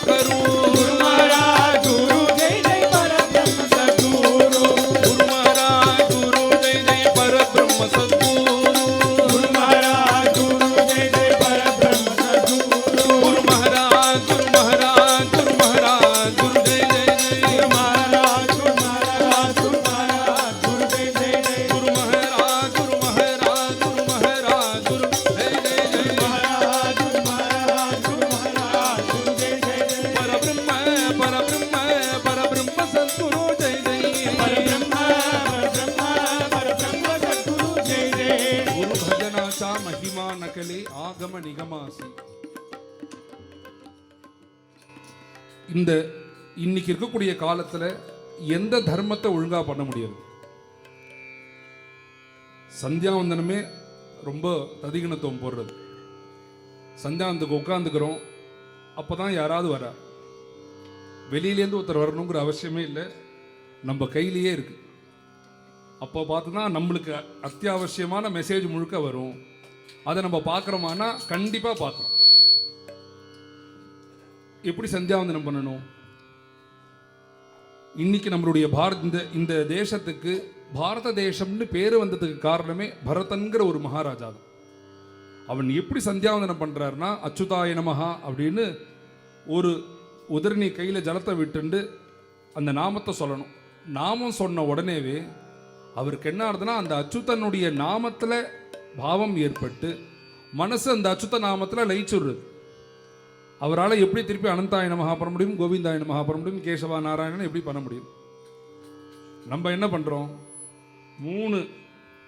करू. गुरु महाराज गुरु जय जय परब्रह्म सद्गुरु. गुरु महाराज गुरु जय जय परब्रह्म सद्गुरु. गुरु महाराज गुरु जय जय परब्रह्म सद्गुरु. गुरु महाराज गुरु महाराज गुरु महाराज गुरु जय जय जय. गुरु महाराज गुरु महाराज गुरु महाराज गुरु जय जय जय. गुरु महाराज गुरु महाराज गुरु महाराज गुरु जय जय जय. महाराज गुरु महाराज गुरु महाराज गुरु जय जय जय. परब्रह्म परब्रह्म परब्रह्म सद्गुरु जय जय. परब्रह्म परब्रह्म परब्रह्म सद्गुरु जय जय. गुरु भजनाचा महिमा नकले आगम निगमासी. இந்த இன்னைக்கு இருக்கக்கூடிய காலத்துல எந்த தர்மத்தை ஒழுங்கா பண்ண முடியாது. சந்தியாவந்தனமே ரொம்ப ததிகணத்துவம் போடுறது. சந்தியாவந்தத்துக்கு உட்காந்துக்கிறோம், அப்பதான் யாராவது வரா. வெளியிலேருந்து ஒருத்தர் வரணுங்கிற அவசியமே இல்லை, நம்ம கையிலேயே இருக்கு. அப்போ பார்த்துனா நம்மளுக்கு அத்தியாவசியமான மெசேஜ் முழுக்க வரும். அதை நம்ம பார்க்குறோமானா கண்டிப்பாக பார்க்குறோம். எப்படி சந்தியாவந்தனம் பண்ணணும்? இன்னைக்கு நம்மளுடைய இந்த தேசத்துக்கு பாரத தேசம்னு பேர் வந்ததுக்கு காரணமே பரதன்கிற ஒரு மகாராஜா தான். அவன் எப்படி சந்தியாவந்தனம் பண்ணுறாருன்னா, அச்சுதாய நமஹா அப்படின்னு ஒரு உதரணி கையில் ஜலத்தை விட்டுண்டு அந்த நாமத்தை சொல்லணும். நாமம் சொன்ன உடனேவே அவருக்கு என்ன ஆகுதுன்னா அந்த அச்சுதனுடைய நாமத்தில் பாவம் ஏற்பட்டு மனசு அந்த அச்சுத நாமத்தில் லயிச்சுடுறது. அவரால் எப்படி திருப்பி அனந்தாய நமஹா பண்ண முடியும், கோவிந்தாய நமஹா பண்ண முடியும், கேசவா நாராயணன் எப்படி பண்ண முடியும்? நம்ம என்ன பண்ணுறோம்,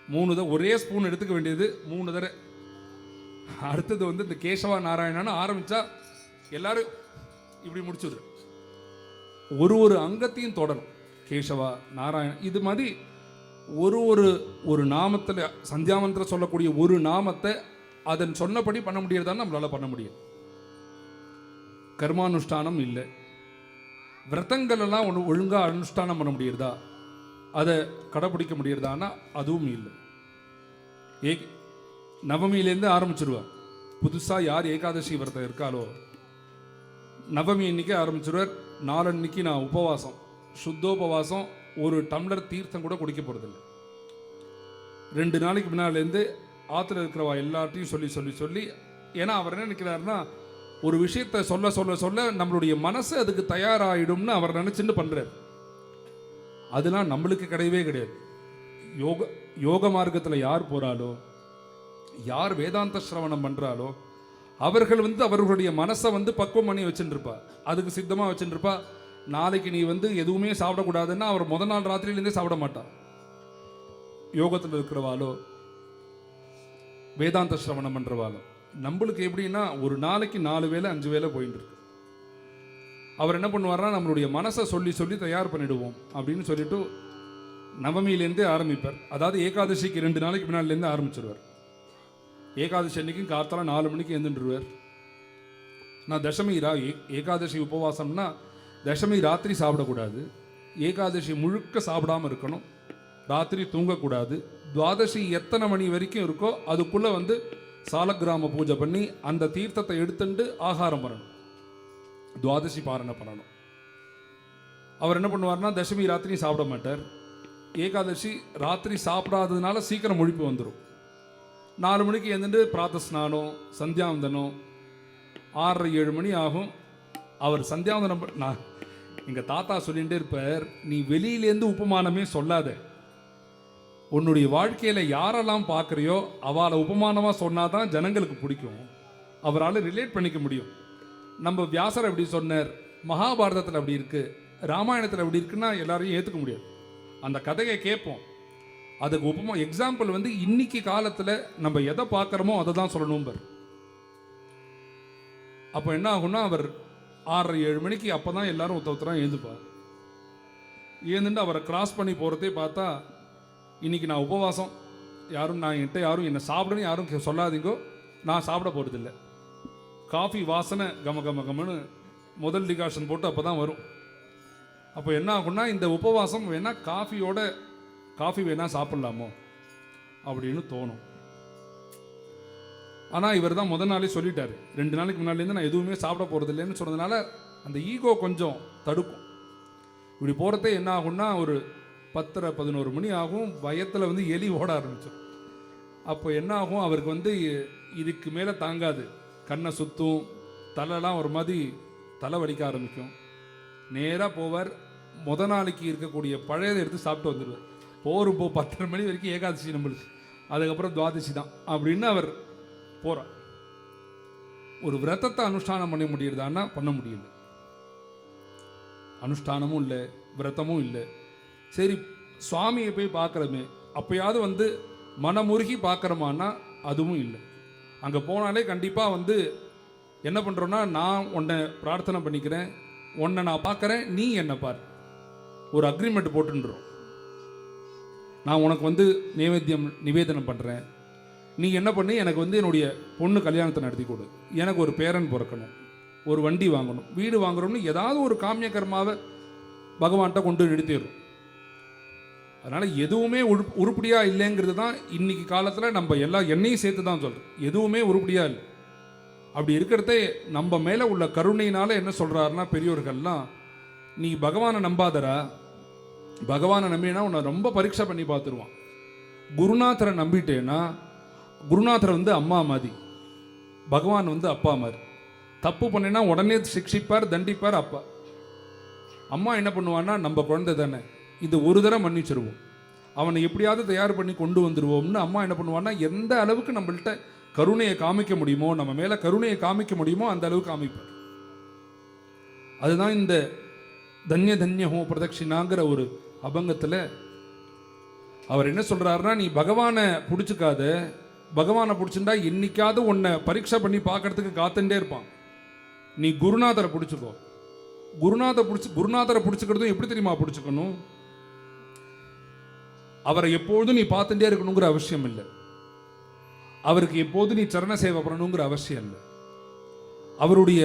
மூணு ஒரே ஸ்பூன் எடுத்துக்க வேண்டியது 3 தடவை. அடுத்தது வந்து இந்த கேசவா நாராயணன்னு ஆரம்பித்தா எல்லாரும் இப்படி முடிச்சுது. ஒரு அங்கத்தையும் தொடரும். கேசவா நாராயணன் இது மாதிரி ஒரு நாமத்தில் சந்தியாமந்திரம் சொல்லக்கூடிய ஒரு நாமத்தை அதன் சொன்னபடி பண்ண முடியறதான்னு நம்மளால பண்ண முடியும். கர்மானுஷ்டானம் இல்லை, விரதங்கள் எல்லாம் ஒழுங்காக அனுஷ்டானம் பண்ண முடியறதா, அதை கடைப்பிடிக்க முடியறதான்னா அதுவும் இல்லை. நவமியிலேருந்து ஆரம்பிச்சிருவார். புதுசாக யார் ஏகாதசி விரதம் இருக்காளோ நவமி அன்னைக்கு ஆரம்பிச்சிருவார். நாளன்னைக்கு நான் உபவாசம், சுத்தோபவாசம், ஒரு டம்ளர் தீர்த்தம் கூட குடிக்க போகிறதில்லை. 2 நாளைக்கு முன்னாலேருந்து ஆற்றுல இருக்கிறவா எல்லாத்தையும் சொல்லி ஏன்னா அவர் என்ன நினைக்கிறாருன்னா ஒரு விஷயத்தை சொல்ல நம்மளுடைய மனசு அதுக்கு தயாராகிடும்னு அவர் நினச்சின்னு பண்ணுறார். அதெல்லாம் நம்மளுக்கு கிடையவே கிடையாது. யோக மார்க்கத்தில் யார் போகிறாலோ, யார் வேதாந்த சிரவணம் பண்ணுறாலோ அவர்கள் வந்து அவர்களுடைய மனசை வந்து பக்குவம் பண்ணி வச்சுருப்பா, அதுக்கு சித்தமாக வச்சுருப்பா. நாளைக்கு நீ வந்து எதுவுமே சாப்பிடக்கூடாதுன்னா அவர் முதல் நாள் ராத்திரியிலேருந்தே சாப்பிட மாட்டார். யோகத்தில் இருக்கிறவாளோ வேதாந்த சிரவணம் பண்ணுறவாளோ நம்மளுக்கு எப்படின்னா ஒரு நாளைக்கு 4 வேளை 5 வேளை போயிட்டு இருக்கு. அவர் என்ன பண்ணுவார்னா நம்மளுடைய மனசை சொல்லி தயார் பண்ணிடுவோம் அப்படின்னு சொல்லிட்டு நவமியிலேருந்தே ஆரம்பிப்பார். அதாவது ஏகாதசிக்கு 2 நாளைக்கு முன்னாடிலேருந்து ஆரம்பிச்சிடுவார். ஏகாதசி அன்னைக்கும் காத்தால 4 மணிக்கு எழுந்துருவார். நான் தசமி ஏகாதசி உபவாசம்னா தசமி ராத்திரி சாப்பிடக்கூடாது, ஏகாதசி முழுக்க சாப்பிடாம இருக்கணும், ராத்திரி தூங்கக்கூடாது. துவாதசி எத்தனை மணி வரைக்கும் இருக்கோ அதுக்குள்ளே வந்து சாலக்கிராம பூஜை பண்ணி அந்த தீர்த்தத்தை எடுத்துட்டு ஆகாரம் பண்ணணும், துவாதசி பாரணை பண்ணணும். அவர் என்ன பண்ணுவார்னா தசமி ராத்திரி சாப்பிட மாட்டார். ஏகாதசி ராத்திரி சாப்பிடாததுனால சீக்கிரம் முழிப்பு வந்துடும். 4 மணிக்கு எழுந்துட்டு பிராத்த ஸ்நானம், சந்தியாவந்தனம், 6:30-7 மணி ஆகும். அவர் சந்தியாவந்தனம் நான் எங்கள் தாத்தா சொல்லிகிட்டே இருப்பார், நீ வெளியிலேருந்து உபமானமே சொல்லாத, உன்னுடைய வாழ்க்கையில் யாரெல்லாம் பார்க்குறியோ அவளை உபமானமாக சொன்னாதான் ஜனங்களுக்கு பிடிக்கும், அவரால் ரிலேட் பண்ணிக்க முடியும். நம்ம வியாசர் அப்படி சொன்னார், மகாபாரதத்தில் அப்படி இருக்குது, ராமாயணத்தில் அப்படி இருக்குன்னா எல்லாரையும் ஏற்றுக்க முடியாது. அந்த கதையை கேட்போம், அதுக்கு உபமா எக்ஸாம்பிள் வந்து இன்னைக்கு காலத்தில் நம்ம எதை பார்க்குறோமோ அதை தான் சொல்லணும் பார். அப்போ என்ன ஆகும்னா அவர் 6:30-7 மணிக்கு அப்போ தான் எல்லாரும் ஒருத்தராக எழுந்துப்பார். எழுந்துட்டு அவரை கிராஸ் பண்ணி போகிறதே பார்த்தா இன்னைக்கு நான் உபவாசம், என்கிட்ட யாரும் என்னை சாப்பிடணும் யாரும் சொல்லாதீங்கோ, நான் சாப்பிட போகிறதில்லை. காஃபி வாசனை கமன்னு முதல் டிகாஷன் போட்டு அப்போ தான் வரும். அப்போ என்ன ஆகும்னா இந்த உபவாசம் வேணால் காஃபி வேணால் சாப்பிட்லாமோ அப்படின்னு தோணும். ஆனால் இவர் தான் முதல் நாளே சொல்லிட்டார், 2 நாளைக்கு முன்னாடிலேருந்து நான் எதுவுமே சாப்பிட போகிறதில்லைன்னு சொன்னதுனால அந்த ஈகோ கொஞ்சம் தடுக்கும். இப்படி போகிறதே என்ன ஆகும்னா ஒரு 10-11 மணி ஆகும், வயத்தில் வந்து எலி ஓட ஆரம்பிச்சிடும். அப்போ என்ன ஆகும், அவருக்கு வந்து இதுக்கு மேலே தாங்காது, கண்ணை சுற்றும், தலைலாம் ஒரு மாதிரி தலை வலிக்க ஆரம்பிக்கும். நேராக போவார், முத நாளைக்கு இருக்கக்கூடிய பழையதை எடுத்து சாப்பிட்டு வந்துடுவார். போரும் 10:30 மணி வரைக்கும் ஏகாதசி நம்மளுக்கு, அதுக்கப்புறம் துவாதசி தான் அப்படின்னு அவர் போகிறார். ஒரு விரதத்தை அனுஷ்டானம் பண்ண முடியுறதான்னா பண்ண முடியல, அனுஷ்டானமும் இல்லை விரதமும் இல்லை. சரி சுவாமியை போய் பார்க்குறமே, அப்போயாவது வந்து மனமுருகி பார்க்குறோமான்னா அதுவும் இல்லை. அங்கே போனாலே கண்டிப்பாக வந்து என்ன பண்ணுறோன்னா, நான் உன்னை பிரார்த்தனை பண்ணிக்கிறேன், உன்னை நான் பார்க்குறேன், நீ என்னை பார், ஒரு அக்ரிமெண்ட் போட்டுன்றோம். நான் உனக்கு வந்து நிவேதனம் பண்ணுறேன், நீ என்ன பண்ணி எனக்கு வந்து என்னுடைய பொண்ணு கல்யாணத்தை நடத்தி கொடு, எனக்கு ஒரு பேரன் பிறக்கணும், ஒரு வண்டி வாங்கணும், வீடு வாங்குறோம்னு ஏதாவது ஒரு காமிய கர்மாவை பகவான்கிட்ட கொண்டு நிறுத்திடுறோம். அதனால் எதுவுமே உருப்படியாக இல்லைங்கிறது தான் இன்னைக்கு காலத்தில் நம்ம என்னையும் சேர்த்து தான் சொல்கிறோம், எதுவுமே உருப்படியாக இல்லை. அப்படி இருக்கிறதே நம்ம மேலே உள்ள கருணையினால் என்ன சொல்கிறாருன்னா பெரியோர்கள்லாம், நீ பகவானை நம்பாதரா, பகவானை நம்பினா உன்னை ரொம்ப பரீட்சை பண்ணி பார்த்துருவான். குருநாதரை நம்பிட்டேன்னா குருநாதர் வந்து அம்மா மாதிரி, பகவான் வந்து அப்பா மாதிரி. தப்பு பண்ணினா உடனே சிக்ஷிப்பார், தண்டிப்பார் அப்பா. அம்மா என்ன பண்ணுவான்னா, நம்ம குழந்தை தானே, இது ஒரு தடவை மன்னிச்சிருவோம், அவனை எப்படியாவது தயார் பண்ணி கொண்டு வந்துடுவோம்னு அம்மா என்ன பண்ணுவான்னா, எந்த அளவுக்கு நம்மள்கிட்ட கருணையை காமிக்க முடியுமோ, நம்ம மேலே கருணையை காமிக்க முடியுமோ அந்த அளவுக்கு காமிப்பார். அதுதான் இந்த தன்ய தன்யஹோ பிரதட்சிணாங்கிற ஒரு அபங்கத்தில் அவர் என்ன சொல்கிறாருன்னா, நீ பகவானை பிடிச்சிக்காத, பகவானை பிடிச்சிருந்தா என்னைக்காவது உன்னை பரீட்சை பண்ணி பார்க்கறதுக்கு காத்துட்டே இருப்பான். நீ குருநாதரை பிடிச்சிக்கோ. குருநாதரை பிடிச்சிக்கிறதும் எப்படி தெரியுமா பிடிச்சிக்கணும்? அவரை எப்பொழுதும் நீ பார்த்துட்டே இருக்கணுங்கிற அவசியம் இல்லை, அவருக்கு எப்போதும் நீ சரண சேவை பண்ணணுங்கிற அவசியம் இல்லை, அவருடைய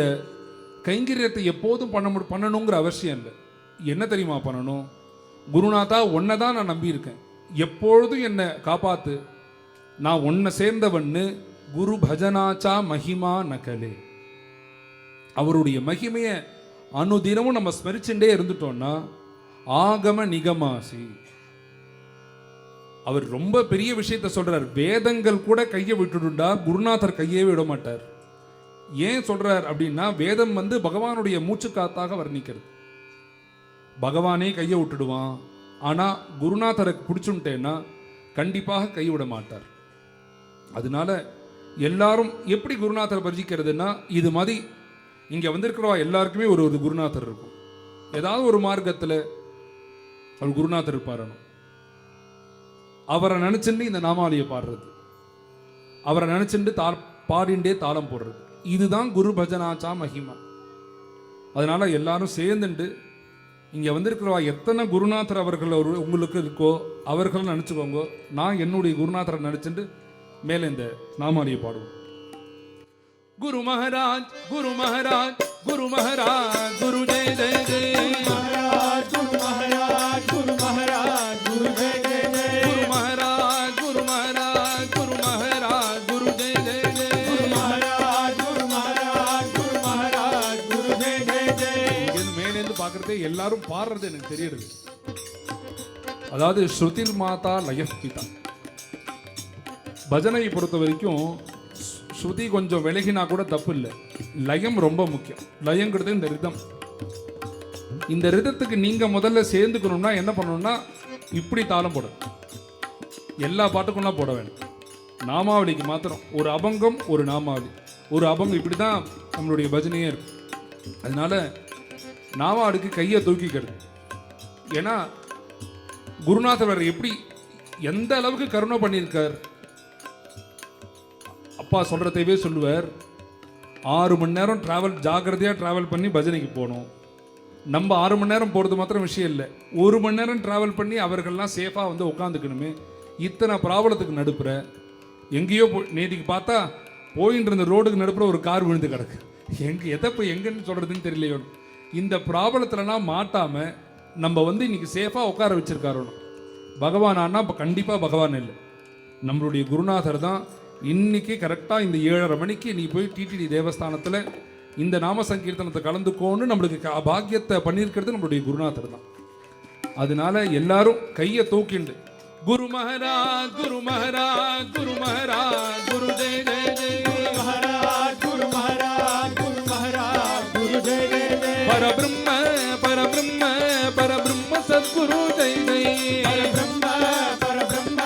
கைங்கரியத்தை எப்போதும் பண்ணணுங்கிற அவசியம் இல்லை. என்ன தெரியுமா பண்ணணும்? குருநாதா, உன்னை தான் நான் நம்பியிருக்கேன், எப்பொழுதும் என்னை காப்பாத்து, நான் உன்னை சேர்ந்தவன்னு குரு பஜனாச்சா மகிமா நகலே. அவருடைய மகிமையை அனுதினமும் நம்ம ஸ்மரிச்சுட்டே இருந்துட்டோம்னா ஆகம நிகமாசி. அவர் ரொம்ப பெரிய விஷயத்த சொல்றார். வேதங்கள் கூட கையை விட்டுடுண்டா, குருநாதர் கையே விட மாட்டார். ஏன் சொல்றார் அப்படின்னா, வேதம் பகவானுடைய மூச்சு காத்தாக வர்ணிக்கிறது. பகவானே கையை விட்டுடுவான், ஆனா குருநாதரை பிடிச்சுட்டேன்னா கண்டிப்பாக கைவிட மாட்டார். அதனால எல்லாரும் எப்படி குருநாதரை பரிசிக்கிறதுனா, இது மாதிரி இங்க வந்திருக்கிறவா எல்லாருக்குமே ஒரு ஒரு குருநாதர் இருக்கும். ஏதாவது ஒரு மார்க்கத்தில் அவர் குருநாதர் இருப்பார். அவரை நினைச்சுட்டு இந்த நாமாவளியை பாடுறது, அவரை நினைச்சுட்டு பாடிண்டே தாளம் போடுறது, இதுதான் குரு பஜனாச்சா மகிமா. அதனால எல்லாரும் சேர்ந்துட்டு இங்க வந்திருக்கிறவா எத்தனை குருநாதர் அவர்கள் உங்களுக்கு இருக்கோ அவர்கள் நினைச்சுக்கோங்க. நான் என்னுடைய குருநாதரை நினைச்சுட்டு மேலே இந்த நாமாவளியை பாடுவோம். குரு மகாராஜ், குரு மகாராஜ், குரு மகாராஜ், குரு ஜெய ஜெய ஜெய. குரு மகாராஜ், குரு மகாராஜ், குரு ஜெய ஜெய ஜெய. குரு மகாராஜ், குரு மகாராஜ், குரு மகாராஜ், குரு ஜெய ஜெய ஜெய. குரு மகாராஜ், குரு மகாராஜ், குரு மகாராஜ், குரு ஜெய ஜெய ஜெய. இங்கிருந்து மேலேருந்து பார்க்கறதே எல்லாரும் பாடுறது எனக்கு தெரியுது. அதாவது ஸ்ருதிர் மாதா லயப் பிதா. பஜனையை பொறுத்த வரைக்கும் ஸ்ருதி கொஞ்சம் விலகினா கூட தப்பு இல்லை, லயம் ரொம்ப முக்கியம். லயங்கிறது இந்த ரிதம். இந்த ரிதத்துக்கு நீங்க முதல்ல சேர்ந்துக்கணும்னா என்ன பண்ணணும்னா, இப்படி தாளம் போடணும். எல்லா பாட்டுக்கும்லாம் போட வேணும், நாமாவளிக்கு மாத்திரம் ஒரு அபங்கம், ஒரு நாமாவளி, ஒரு அபங்கம், இப்படி தான் நம்மளுடைய பஜனையே இருக்கும். அதனால நாமாவளிக்கு கையை தூக்கிக்கிறது. ஏன்னா குருநாதர் எப்படி எந்த அளவுக்கு கருணை பண்ணியிருக்கார். அப்பா சொல்றதையே சொல்லுவார், 6 மணி நேரம் டிராவல், ஜாக்கிரதையாக டிராவல் பண்ணி பஜனைக்கு போகணும். நம்ம 6 மணி நேரம் போகிறது மாத்திரம் விஷயம் இல்லை, 1 மணி நேரம் டிராவல் பண்ணி அவர்கள்லாம் சேஃபாக உட்காந்துக்கணுமே. இத்தனை ப்ராப்ளத்துக்கு நடுப்புற எங்கேயோ நேற்றுக்கு பார்த்தா போயின்னு இருந்த ரோடுக்கு நடுப்புற ஒரு கார் விழுந்து கிடக்கு. எதை போய் எங்கன்னு சொல்கிறதுன்னு தெரியலையோ. இந்த ப்ராப்ளத்துலலாம் மாட்டாமல் நம்ம இன்னைக்கு சேஃபாக உட்கார வச்சிருக்காரோ. பகவான் ஆனால் இப்போ கண்டிப்பாக பகவான் இல்லை, நம்மளுடைய குருநாதர் தான். இன்னைக்கு கரெக்டாக இந்த 7:30 மணிக்கு நீ போய் டிடிடி தேவஸ்தானத்தில் இந்த நாம சங்கீர்த்தனத்தை கலந்துக்கோன்னு நம்மளுக்கு பாக்கியத்தை பண்ணியிருக்கிறது நம்மளுடைய குருநாதர் தான். அதனால எல்லாரும் கையை தூக்கிண்டு குரு மகாராஜ், குரு மகாராஜ், குரு மகாராஜ், குரு ஜெய ஜெய ஜெய. மகாராஜ், குரு மகாராஜ், குரு மகாராஜ், குரு ஜெய ஜெய ஜெய. பரபிரம்ம பரபிரம்ம பரபிரம்ம சத்குரு ஜெய ஜெய. பரபிரம்ம பரபிரம்ம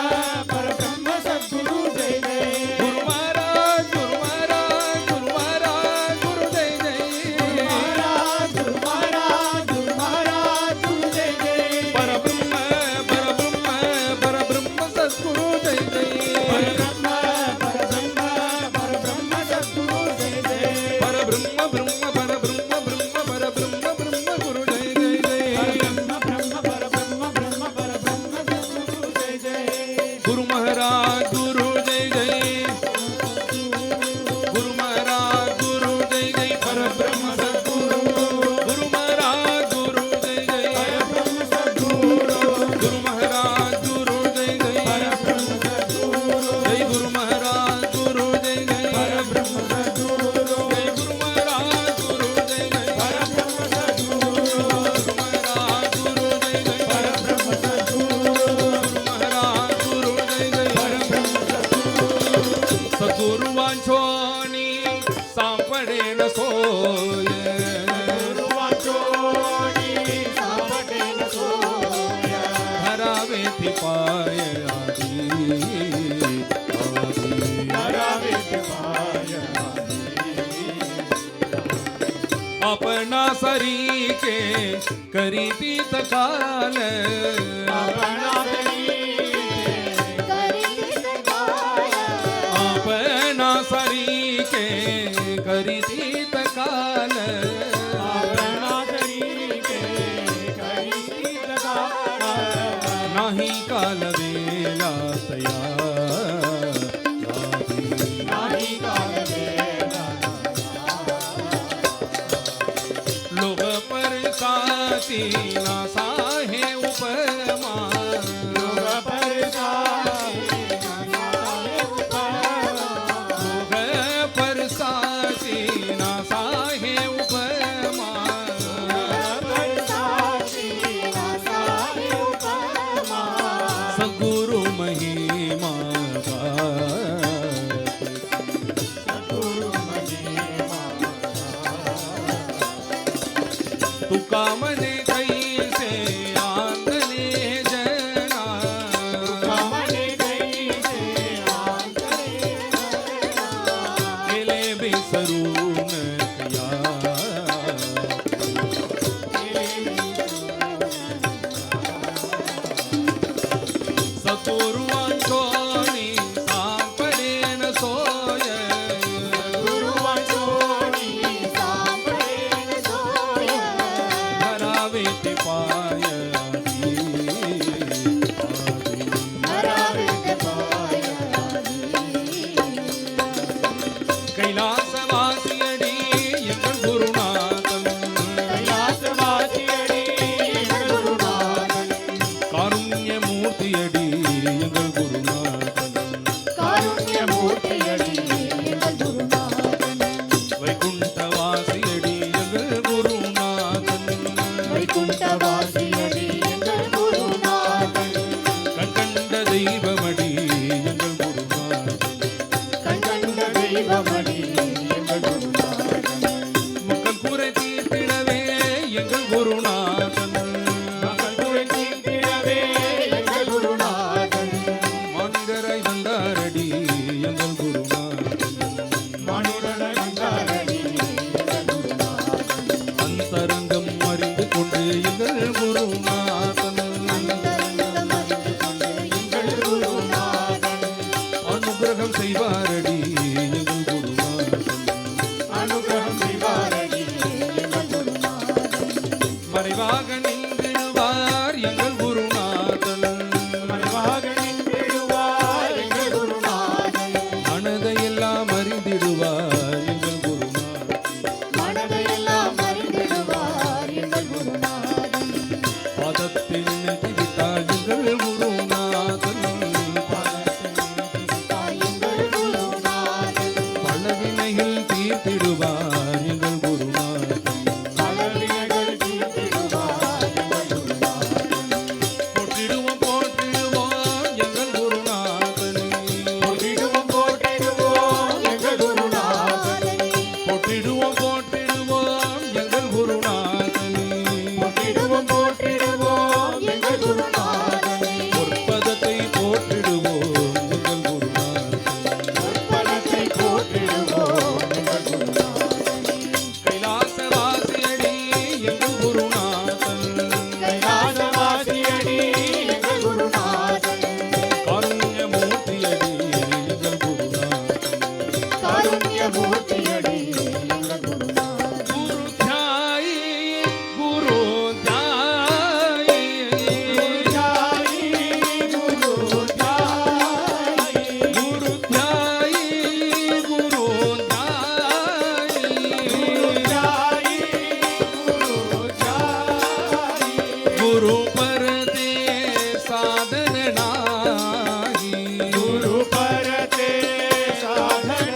பரபிரம்ம சத்குரு ஜெய ஜெய. குரு மகாராஜ், குரு மகாராஜ், குரு மகாராஜ், குரு ஜெய ஜெய. மகாராஜ், குரு மகாராஜ், குரு மகாராஜ், குரு ஜெய ஜெய. பரபிரம்ம பரபிரம்ம பரபிரம்ம சத்குரு ஜெய ஜெய. பரபிரம்ம பரபிரம்ம பரபிரம்ம சத்குரு ஜெய ஜெய. பரபிரம்ம பிரம்ம பரபிரம்ம பிரம்ம பரபிரம்ம பிரம்ம குரு ஜெய ஜெய ஜெய. பரபிரம்ம பிரம்ம பரபிரம்ம பிரம்ம सोय धरावे थी पाय अपना सरी के करी तीत काल अपना सरी के करी तीत काल नाही काल वेला तयार लोग परसाती ना साहे उपमा लोग परसाती ना साहे उपमा सद्गुरु महिमा तुका मने कैसे आंगने जना केले बेसरून किया सतुरुवांचोनी सांपडेन सोय धरावे ते पाय कैलासवासियडी எங்கள் குருநாதன் காருண்ய மூர்த்தியடி எங்கள் குருநாதன் வைகுண்டவாசியடி எங்கள் குருநாதன் கண்கண்ட தெய்வமடி எங்கள் குருநாதன் மக்கள் குறை தீர்த்திடவே எங்கள் குருநாதன் மானிடராய் வந்தாரடி எங்கள் குருநாதன் அந்தரங்கம் அறிந்து கொண்டு எங்கள் குருநாதன் அனுகிரகம் செய்வாரடி எங்கள் குருநாதன் மறைவாக நின்றிடுவார் எங்கள் குருநாதன் மனதையெல்லாம் அறிந்திடுவார் எங்கள் குருநாதன் பாதத்தில் நிறுத்திவிட்டார் எங்கள் குருநாதன் பலவினைகள் தீர்த்திடுவார் எங்கள் குருநாதன் போற்றிடுவோம் போற்றிடுவோம் எங்கள் குருநாதன் போற்றிடுவோம் போற்றிடுவோம் எங்கள் குருநாதன் பொற்பதத்தை போற்றிடுவோம் எங்கள் குருநாதன் கைலாசவாசியடி எங்கள் குருநாதன் காருண்ய மூர்த்தியடி எங்கள் குருநாதன் குரு தியாயி குரு தியாயி குரு தியாயி குரு தியாயி गुरु परते साधन नाही गुरु परते साधन